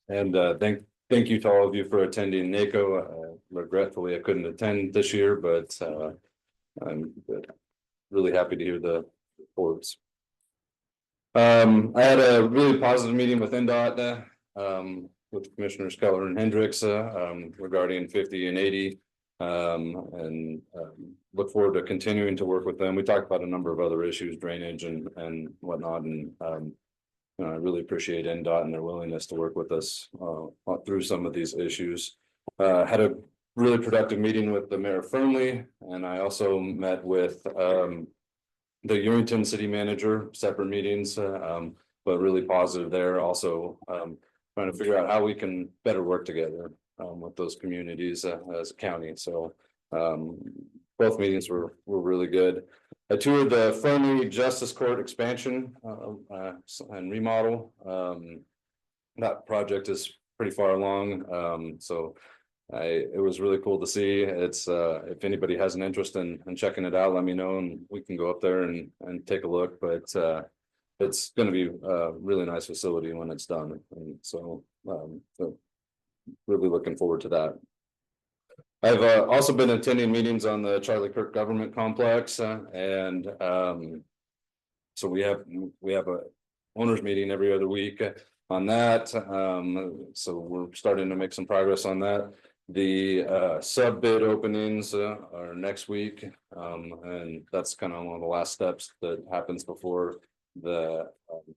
And thank you to all of you for attending NACO. Regretfully, I couldn't attend this year, but I'm really happy to hear the reports. I had a really positive meeting with NDOT with Commissioners Keller and Hendricks regarding 50 and 80, and look forward to continuing to work with them. We talked about a number of other issues, drainage and whatnot, and I really appreciate NDOT and their willingness to work with us through some of these issues. Had a really productive meeting with the Mayor Fernley, and I also met with the Urington City Manager, separate meetings, but really positive there. Also trying to figure out how we can better work together with those communities as a county. So both meetings were really good. I toured the Fernley Justice Court expansion and remodel. That project is pretty far along. So it was really cool to see. It's if anybody has an interest in checking it out, let me know and we can go up there and take a look. But it's gonna be a really nice facility when it's done, and so really looking forward to that. I've also been attending meetings on the Charlie Kirk Government Complex, and so we have a owners meeting every other week on that. So we're starting to make some progress on that. The sub bid openings are next week, and that's kind of one of the last steps that happens before the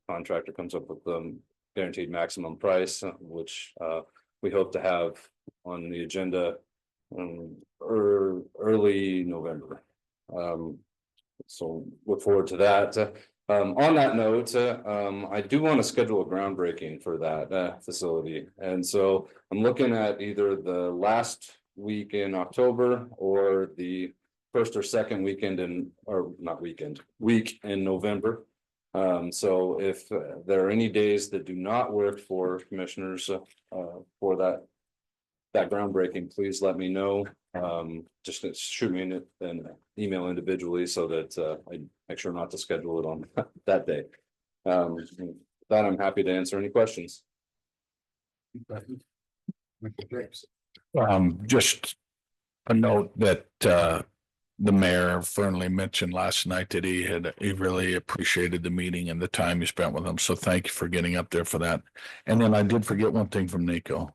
contractor comes up with the guaranteed maximum price, which we hope to have on the agenda early November. So look forward to that. On that note, I do want to schedule a groundbreaking for that facility. And so I'm looking at either the last week in October or the first or second weekend week in November. So if there are any days that do not work for commissioners for that groundbreaking, please let me know. Just shoot me an email individually so that I make sure not to schedule it on that day. That I'm happy to answer any questions. Just a note that the mayor Fernley mentioned last night that he really appreciated the meeting and the time you spent with him. So thank you for getting up there for that. And then I did forget one thing from NACO.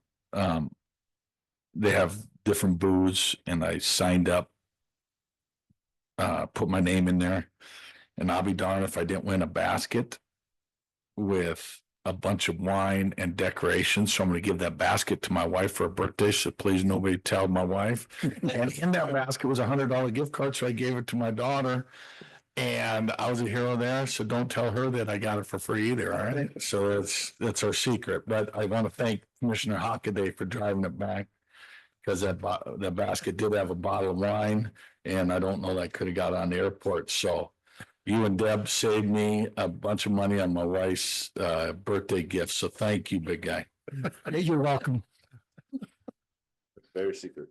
They have different booths and I signed up, put my name in there, and I'll be darned if I didn't win a basket with a bunch of wine and decorations. So I'm going to give that basket to my wife for her birthday. So please nobody tell my wife. And in that basket was $100 gift card. So I gave it to my daughter and I was a hero there. So don't tell her that I got it for free either. All right. So that's our secret. But I want to thank Commissioner Hockaday for driving it back, because that basket did have a bottle of wine, and I don't know that could have got on the airport. So you and Deb saved me a bunch of money on my wife's birthday gift. So thank you, big guy. You're welcome. It's very secret.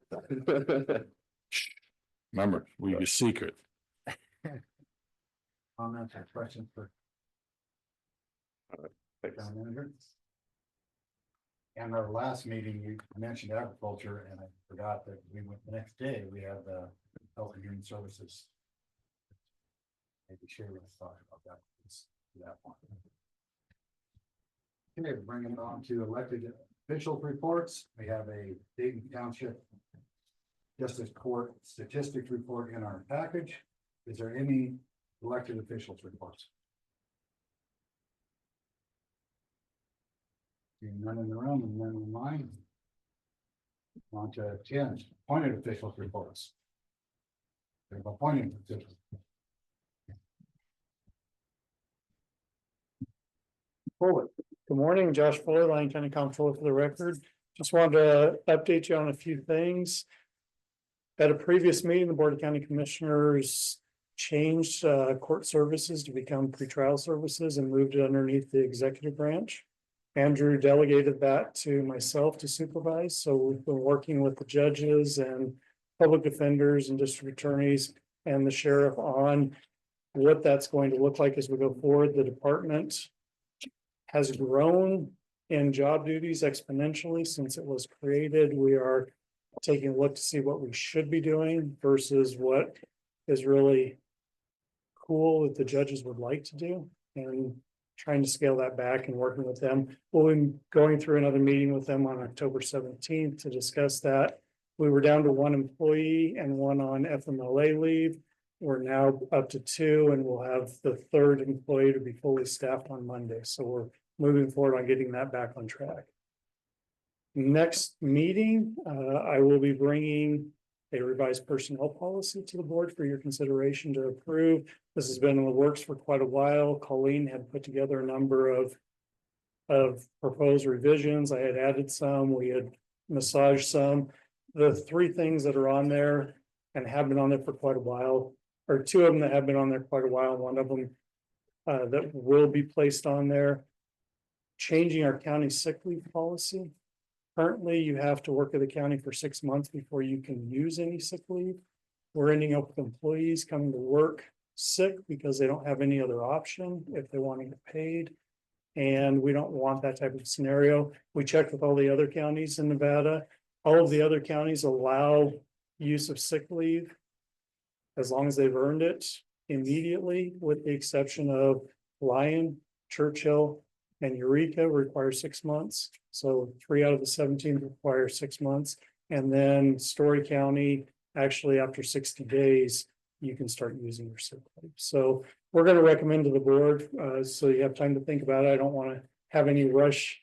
Remember, we were secret. Comments or questions for town manager? And our last meeting, you mentioned agriculture, and I forgot that we went the next day, we had the Health and Human Services. Maybe share with us talk about that. That one. Okay, bringing it on to elected officials reports. We have a Dayton Township Justice Court statistics report in our package. Is there any elected officials reports? None in the room and none online. On to 10 appointed officials reports. Appointed officials. Forward. Good morning, Josh Fuller, Lyon County Comptroller for the record. Just wanted to update you on a few things. At a previous meeting, the Board of County Commissioners changed court services to become pretrial services and moved it underneath the executive branch. Andrew delegated that to myself to supervise. So we've been working with the judges and public defenders and district attorneys and the sheriff on what that's going to look like as we go forward. The department has grown in job duties exponentially since it was created. We are taking a look to see what we should be doing versus what is really cool that the judges would like to do, and trying to scale that back and working with them. We'll be going through another meeting with them on October 17th to discuss that. We were down to 1 employee and 1 on FMLA leave. We're now up to 2, and we'll have the 3rd employee to be fully staffed on Monday. So we're moving forward on getting that back on track. Next meeting, I will be bringing a revised personnel policy to the board for your consideration to approve. This has been in the works for quite a while. Colleen had put together a number of proposed revisions. I had added some, we had massaged some. The 3 things that are on there and have been on there for quite a while, or 2 of them that have been on there quite a while, 1 of them that will be placed on there. Changing our county sick leave policy. Currently, you have to work at the county for 6 months before you can use any sick leave. We're ending up with employees coming to work sick because they don't have any other option if they want to get paid. And we don't want that type of scenario. We checked with all the other counties in Nevada. All of the other counties allow use of sick leave as long as they've earned it immediately, with the exception of Lyon, Churchill, and Eureka require 6 months. So 3 out of the 17 require 6 months. And then Story County, actually after 60 days, you can start using your sick leave. So we're going to recommend to the board, so you have time to think about it. I don't want to have any rush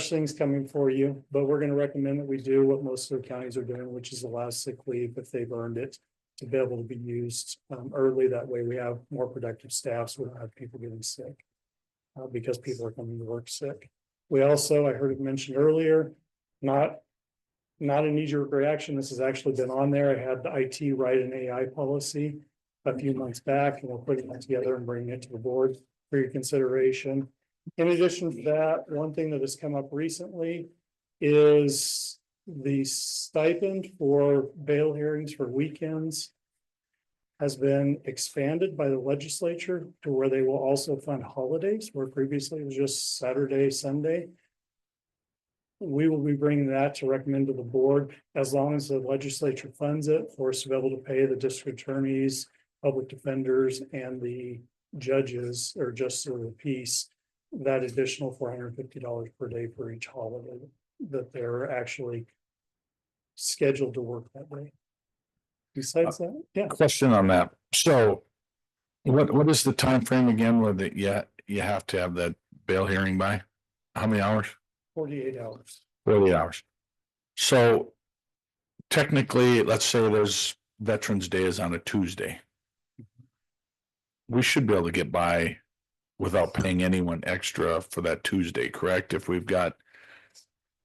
things coming for you, but we're going to recommend that we do what most of the counties are doing, which is allow sick leave if they've earned it to be able to be used early. That way we have more productive staff, so we don't have people getting sick because people are coming to work sick. We also, I heard it mentioned earlier, not a knee-jerk reaction. This has actually been on there. I had the IT write an AI policy a few months back, and we're putting that together and bringing it to the board for your consideration. In addition to that, one thing that has come up recently is the stipend for bail hearings for weekends has been expanded by the legislature to where they will also fund holidays, where previously it was just Saturday, Sunday. We will be bringing that to recommend to the board, as long as the legislature funds it, for us to be able to pay the district attorneys, public defenders, and the judges or justice of the peace that additional $450 per day for each holiday that they're actually scheduled to work that day. Besides that, yeah. Question on that. So what is the time frame again where that you have to have that bail hearing by? How many hours? 48 hours. 40 hours. So technically, let's say there's Veterans Day is on a Tuesday. We should be able to get by without paying anyone extra for that Tuesday, correct? If we've got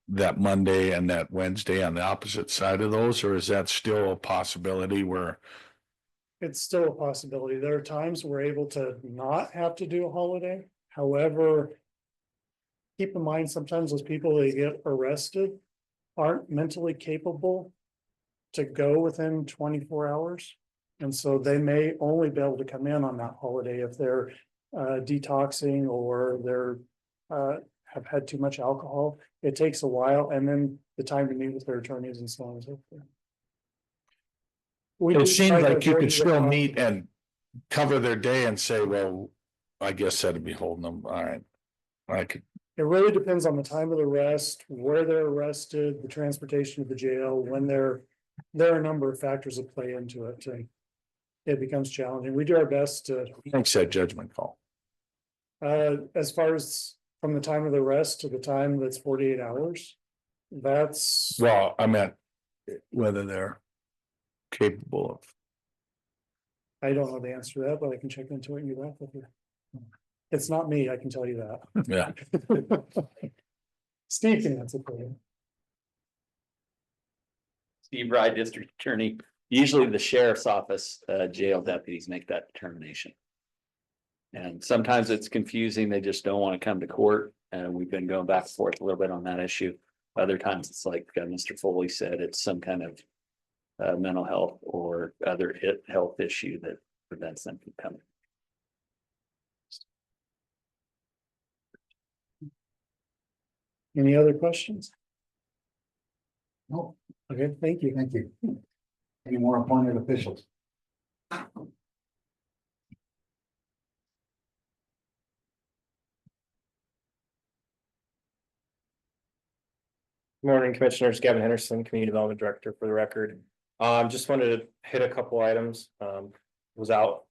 that Monday and that Wednesday on the opposite side of those, or is that still a possibility where? It's still a possibility. There are times we're able to not have to do a holiday. However, keep in mind, sometimes those people that get arrested aren't mentally capable to go within 24 hours. And so they may only be able to come in on that holiday if they're detoxing or they're have had too much alcohol. It takes a while, and then the time to meet with their attorneys and so on and so forth. It seems like you could still meet and cover their day and say, well, I guess that'd be holding them. All right. I could. It really depends on the time of the arrest, where they're arrested, the transportation to the jail, when there are a number of factors that play into it. It becomes challenging. We do our best to. Makes that judgment call. As far as from the time of the arrest to the time that's 48 hours, that's. Well, I meant whether they're capable of. I don't know the answer to that, but I can check into it and get back with you. It's not me, I can tell you that. Yeah. Steve can answer for you. Steve Rye, District Attorney. Usually the sheriff's office, jail deputies make that determination. And sometimes it's confusing. They just don't want to come to court. And we've been going back and forth a little bit on that issue. Other times it's like Mr. Foley said, it's some kind of mental health or other health issue that prevents them from coming. Any other questions? No. Okay, thank you. Thank you. Any more appointed officials? Morning, Commissioners. Gavin Henderson, Community Development Director, for the record. Just wanted to hit a couple items. Was out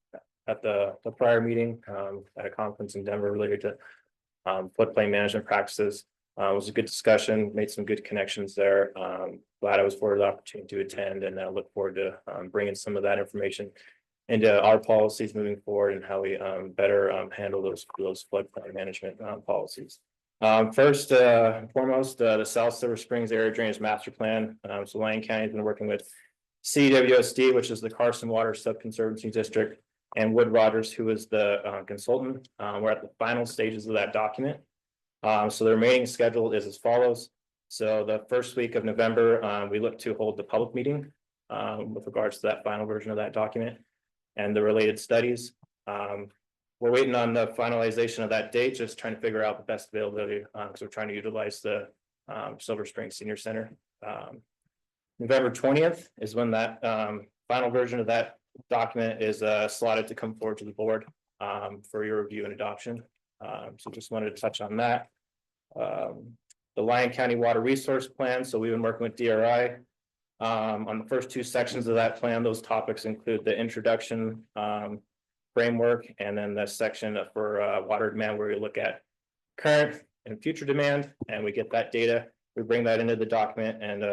at the prior meeting at a conference in Denver related to floodplain management practices. It was a good discussion, made some good connections there. Glad I was afforded the opportunity to attend, and I look forward to bringing some of that information into our policies moving forward and how we better handle those floodplain management policies. First, foremost, the South Silver Springs Area Drainage Master Plan. So Lyon County has been working with CWSD, which is the Carson Water Subconservancy District, and Wood Rogers, who is the consultant. We're at the final stages of that document. So the remaining schedule is as follows. So the first week of November, we look to hold the public meeting with regards to that final version of that document. and the related studies. We're waiting on the finalization of that date, just trying to figure out the best availability, because we're trying to utilize the Silver Spring Senior Center. November 20th is when that final version of that document is slotted to come forward to the board for your review and adoption. So just wanted to touch on that. The Lyon County Water Resource Plan. So we've been working with DRI on the first two sections of that plan. Those topics include the introduction framework, and then the section for water demand, where we look at current and future demand, and we get that data. We bring that into the document, and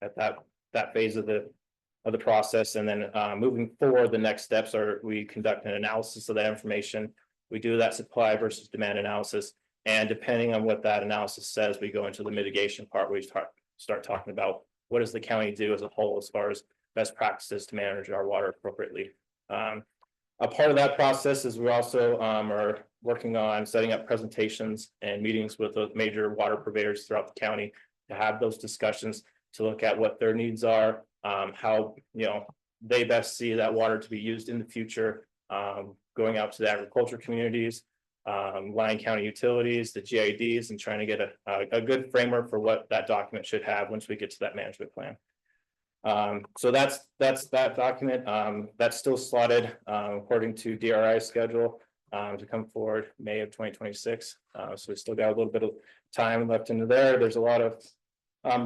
at that phase of the process, and then moving forward, the next steps are we conduct an analysis of that information. We do that supply versus demand analysis, and depending on what that analysis says, we go into the mitigation part. We start talking about what does the county do as a whole as far as best practices to manage our water appropriately. A part of that process is we also are working on setting up presentations and meetings with the major water providers throughout the county to have those discussions, to look at what their needs are, how they best see that water to be used in the future, going out to the agriculture communities, Lyon County utilities, the GIDs, and trying to get a good framework for what that document should have once we get to that management plan. So that's that document. That's still slotted according to DRI schedule to come forward May of 2026. So we still got a little bit of time left into there. There's a lot of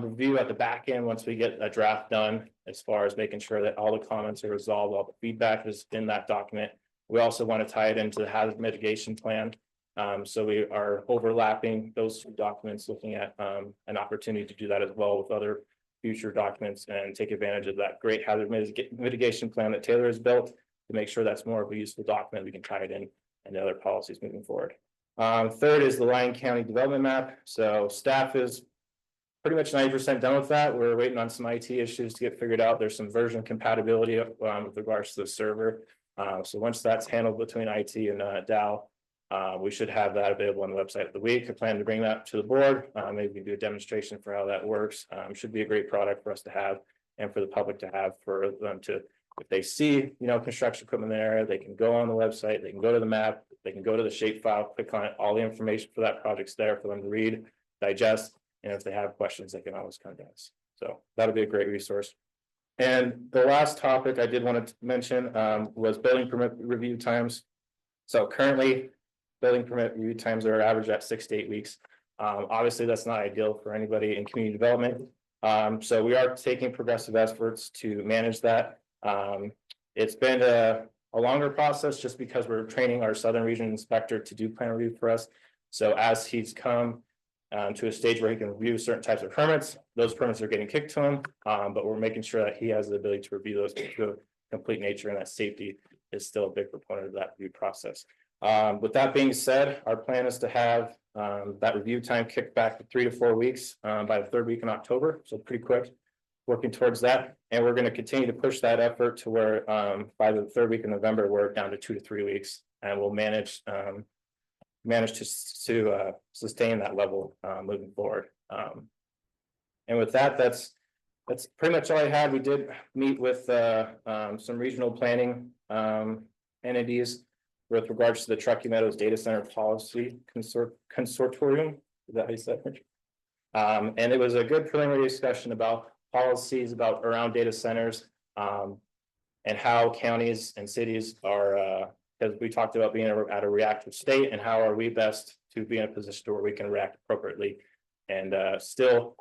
review at the back end once we get a draft done, as far as making sure that all the comments are resolved, all the feedback is in that document. We also want to tie it into the hazard mitigation plan. So we are overlapping those two documents, looking at an opportunity to do that as well with other future documents, and take advantage of that great hazard mitigation plan that Taylor has built to make sure that's more of a useful document. We can tie it in and the other policies moving forward. Third is the Lyon County development map. So staff is pretty much 90% done with that. We're waiting on some IT issues to get figured out. There's some version compatibility with regards to the server. So once that's handled between IT and Dow, we should have that available on the website of the week. I plan to bring that to the board. Maybe we can do a demonstration for how that works. Should be a great product for us to have, and for the public to have, for them to, if they see, construction equipment in the area, they can go on the website, they can go to the map, they can go to the shape file, click on it, all the information for that project's there for them to read, digest, and if they have questions, they can always contact us. So that'll be a great resource. And the last topic I did want to mention was building permit review times. So currently, building permit review times are average at 6 to 8 weeks. Obviously, that's not ideal for anybody in community development. So we are taking progressive efforts to manage that. It's been a longer process, just because we're training our Southern Region Inspector to do plan review for us. So as he's come to a stage where he can review certain types of permits, those permits are getting kicked to him, but we're making sure that he has the ability to review those to a complete nature, and that safety is still a big proponent of that review process. With that being said, our plan is to have that review time kicked back to 3 to 4 weeks by the third week in October, so pretty quick, working towards that. And we're going to continue to push that effort to where by the third week in November, we're down to 2 to 3 weeks, and we'll manage to sustain that level moving forward. And with that, that's pretty much all I had. We did meet with some regional planning entities with regards to the Truckee Meadows Data Center Policy Consortium. Is that how you said it? And it was a good preliminary discussion about policies around data centers, and how counties and cities are, because we talked about being at a reactive state, and how are we best to be in a position where we can react appropriately and still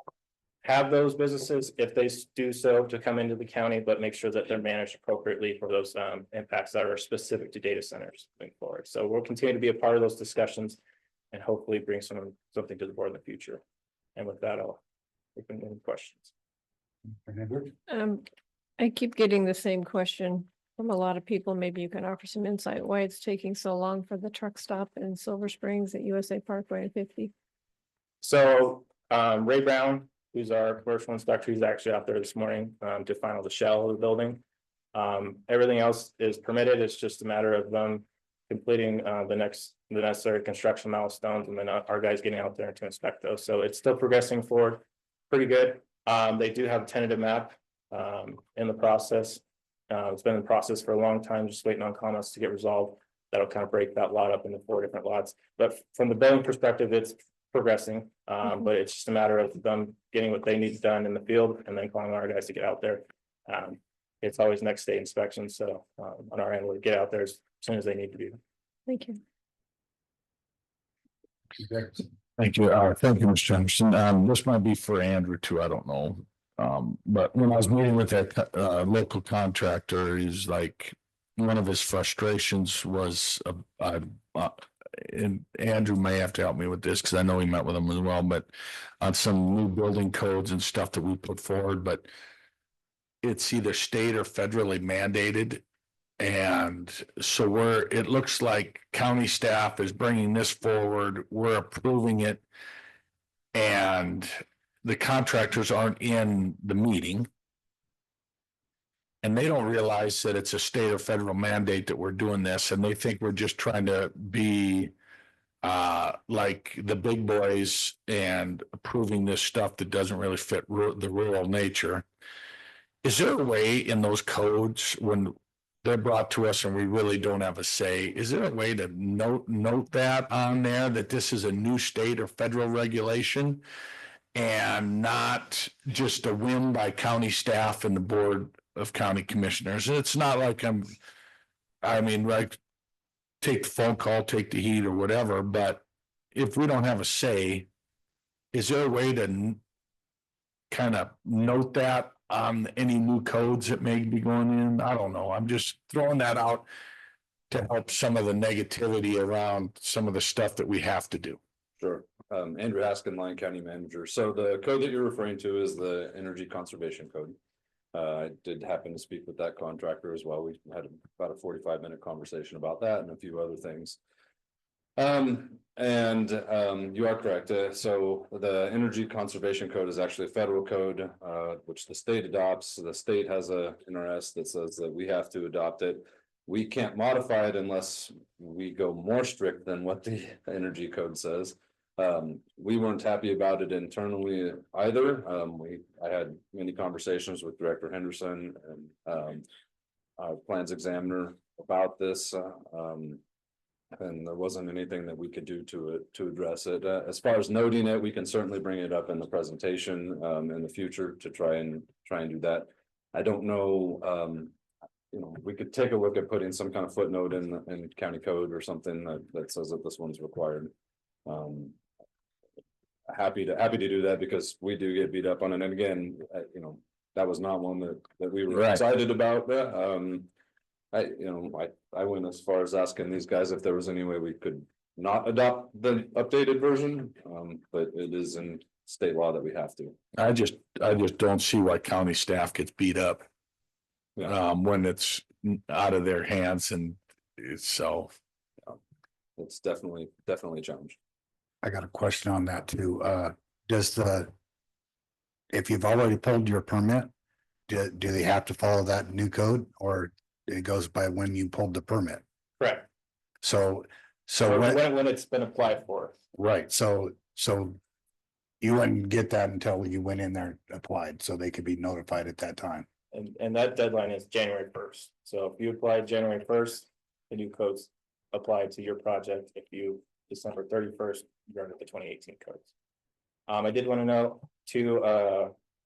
have those businesses, if they do so, to come into the county, but make sure that they're managed appropriately for those impacts that are specific to data centers moving forward. So we'll continue to be a part of those discussions and hopefully bring something to the board in the future. And with that, I'll open any questions. I keep getting the same question from a lot of people. Maybe you can offer some insight why it's taking so long for the truck stop in Silver Springs at USA Parkway and 50. So Ray Brown, who's our commercial inspector, he's actually out there this morning to final the shell of the building. Everything else is permitted. It's just a matter of them completing the necessary construction milestones, and then our guys getting out there to inspect those. So it's still progressing forward pretty good. They do have a tentative map in the process, It's been in process for a long time, just waiting on comments to get resolved. That'll kind of break that lot up into 4 different lots. But from the building perspective, it's progressing. But it's just a matter of them getting what they need done in the field and then calling our guys to get out there. It's always next day inspection. So on our end, we'll get out there as soon as they need to be. Thank you. Thank you. Thank you, Mr. Henderson. This might be for Andrew too. I don't know. But when I was meeting with that local contractor, he's like, one of his frustrations was, and Andrew may have to help me with this because I know he met with him as well, but on some new building codes and stuff that we put forward, but it's either state or federally mandated. And so it looks like county staff is bringing this forward, we're approving it. And the contractors aren't in the meeting. And they don't realize that it's a state or federal mandate that we're doing this, and they think we're just trying to be like the big boys and approving this stuff that doesn't really fit the rural nature. Is there a way in those codes when they're brought to us and we really don't have a say, is there a way to note that on there, that this is a new state or federal regulation and not just a whim by county staff and the board of county commissioners? And it's not like like take the phone call, take the heat or whatever, but if we don't have a say, is there a way to kind of note that on any new codes that may be going in? I don't know. I'm just throwing that out to help some of the negativity around some of the stuff that we have to do. Sure. Andrew Haskin, Lyon County Manager. So the code that you're referring to is the Energy Conservation Code. I did happen to speak with that contractor as well. We had about a 45-minute conversation about that and a few other things. You are correct. So the Energy Conservation Code is actually a federal code, which the state adopts. The state has a NRS that says that we have to adopt it. We can't modify it unless we go more strict than what the Energy Code says. We weren't happy about it internally either. I had many conversations with Director Henderson and our plans examiner about this. And there wasn't anything that we could do to address it. As far as noting it, we can certainly bring it up in the presentation in the future to try and do that. I don't know. We could take a look at putting some kind of footnote in county code or something that says that this one's required. Happy to do that because we do get beat up on it. And again, that was not one that we were excited about. I went as far as asking these guys if there was any way we could not adopt the updated version, but it is in state law that we have to. I just don't see why county staff gets beat up when it's out of their hands, and it's definitely a challenge. I got a question on that too. If you've already pulled your permit, do they have to follow that new code, or it goes by when you pulled the permit? Correct. So when it's been applied for. Right. So you wouldn't get that until you went in there and applied, so they could be notified at that time. And that deadline is January 1st. So if you applied January 1st, the new codes apply to your project. If you December 31st, you're under the 2018 codes. I did want to know too,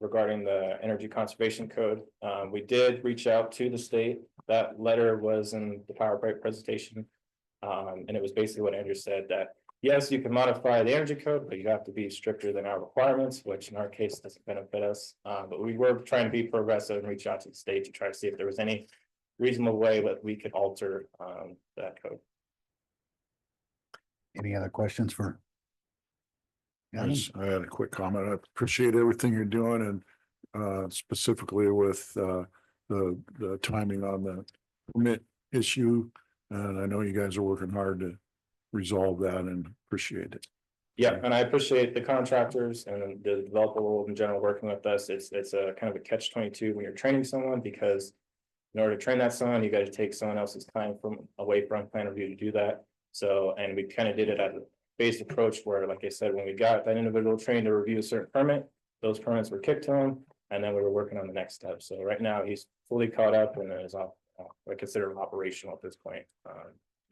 regarding the Energy Conservation Code. We did reach out to the state. That letter was in the PowerPoint presentation. And it was basically what Andrew said, that yes, you can modify the energy code, but you have to be stricter than our requirements, which in our case doesn't benefit us. But we were trying to be progressive and reach out to the state to try to see if there was any reasonable way that we could alter that code. Any other questions for? I had a quick comment. I appreciate everything you're doing, and specifically with the timing on the permit issue. And I know you guys are working hard to resolve that, and appreciate it. Yeah, and I appreciate the contractors and the developer world in general working with us. It's a kind of a catch-22 when you're training someone, because in order to train that someone, you got to take someone else's time away from plan review to do that. So, and we kind of did it as a phased approach where, like I said, when we got that individual trained to review a certain permit, those permits were kicked to them. And then we were working on the next step. So right now he's fully caught up and is off, I consider him operational at this point.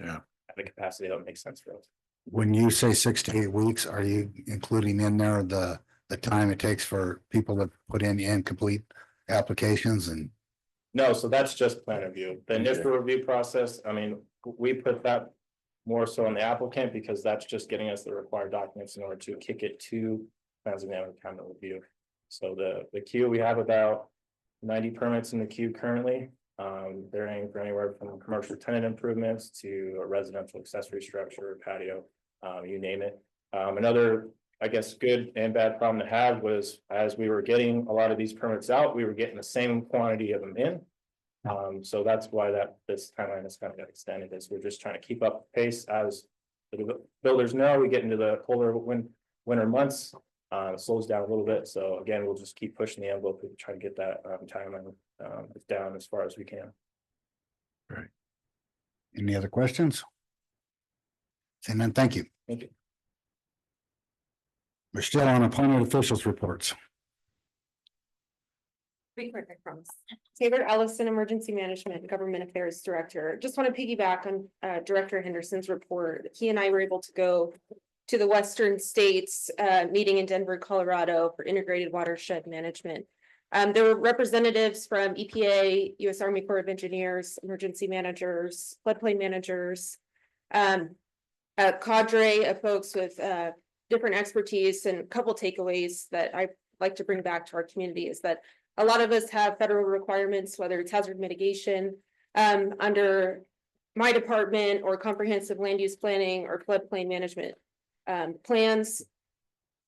Yeah. At a capacity that makes sense for us. When you say 6 to 8 weeks, are you including in there the time it takes for people to put in incomplete applications and? No, so that's just plan review. The initial review process, I mean, we put that more so on the applicant because that's just getting us the required documents in order to kick it to plans and kind of review. So the queue, we have about 90 permits in the queue currently. They're aiming for anywhere from commercial tenant improvements to a residential accessory structure, patio, you name it. Another, I guess, good and bad problem to have was as we were getting a lot of these permits out, we were getting the same quantity of them in. So that's why this timeline has kind of got extended, is we're just trying to keep up pace as the builders know. We get into the colder winter months, it slows down a little bit. So again, we'll just keep pushing the envelope to try to get that timeline down as far as we can. Right. Any other questions? Seeing none, thank you. Thank you. We're still on appointed officials reports. Be quick, I promise. Taylor Ellison, Emergency Management and Government Affairs Director. Just want to piggyback on Director Henderson's report. He and I were able to go to the Western States meeting in Denver, Colorado for integrated watershed management. There were representatives from EPA, U.S. Army Corps of Engineers, emergency managers, floodplain managers, a cadre of folks with different expertise. And a couple takeaways that I like to bring back to our community is that a lot of us have federal requirements, whether it's hazard mitigation under my department or comprehensive land use planning or floodplain management plans.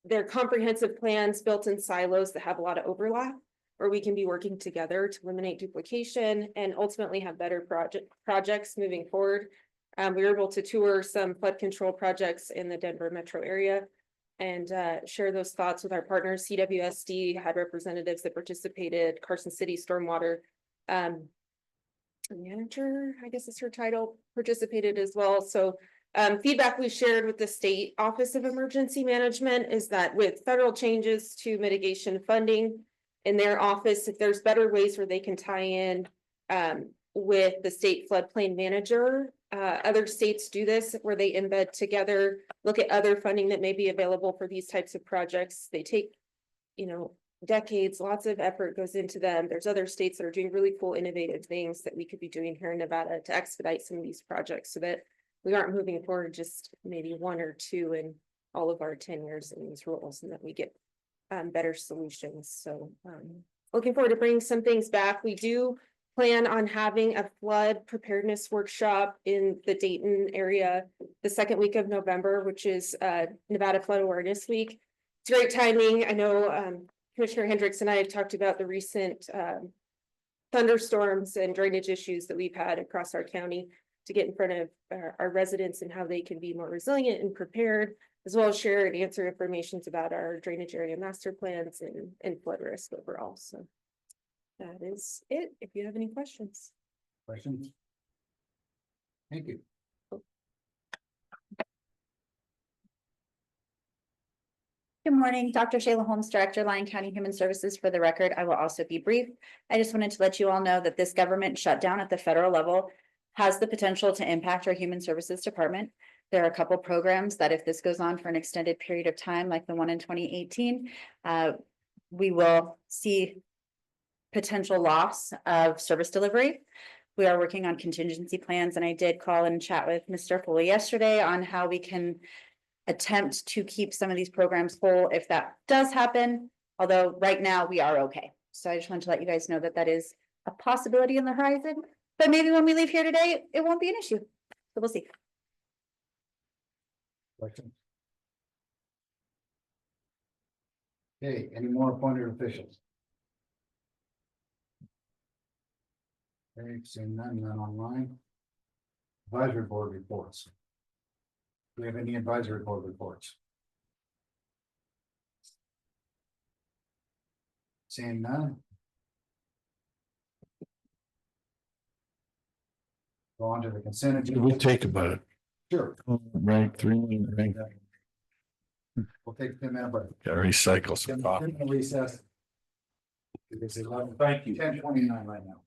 They're comprehensive plans built in silos that have a lot of overlap, where we can be working together to eliminate duplication and ultimately have better projects moving forward. We were able to tour some flood control projects in the Denver metro area and share those thoughts with our partners. CWSD had representatives that participated. Carson City Stormwater Manager, I guess is her title, participated as well. So feedback we shared with the State Office of Emergency Management is that with federal changes to mitigation funding in their office, if there's better ways where they can tie in with the state floodplain manager. Other states do this where they embed together, look at other funding that may be available for these types of projects. They take, decades, lots of effort goes into them. There's other states that are doing really cool, innovative things that we could be doing here in Nevada to expedite some of these projects so that we aren't moving forward just maybe 1 or 2 in all of our 10 years in these roles, and that we get better solutions. So looking forward to bringing some things back. We do plan on having a flood preparedness workshop in the Dayton area the second week of November, which is Nevada Flood Awareness Week. It's great timing. I know Commissioner Hendricks and I had talked about the recent thunderstorms and drainage issues that we've had across our county to get in front of our residents and how they can be more resilient and prepared, as well as share and answer information about our drainage area master plans and flood risk overall. So that is it. If you have any questions. Questions? Thank you. Good morning, Dr. Shayla Holmes, Director, Lyon County Human Services. For the record, I will also be brief. I just wanted to let you all know that this government shutdown at the federal level has the potential to impact our Human Services Department. There are a couple programs that if this goes on for an extended period of time, like the one in 2018, we will see potential loss of service delivery. We are working on contingency plans, and I did call and chat with Mr. Foley yesterday on how we can attempt to keep some of these programs whole if that does happen, although right now we are okay. So I just wanted to let you guys know that that is a possibility in the horizon, but maybe when we leave here today, it won't be an issue. So we'll see. Questions? Okay, any more appointed officials? Okay, seeing none online. Advisory board reports. Do we have any advisory board reports? Seeing none. Go on to the consent agenda. We'll take about it. Sure. Rank 3, rank. We'll take 10 minutes break. Gotta recycle some coffee. Recess. Thank you. 10:29 right now.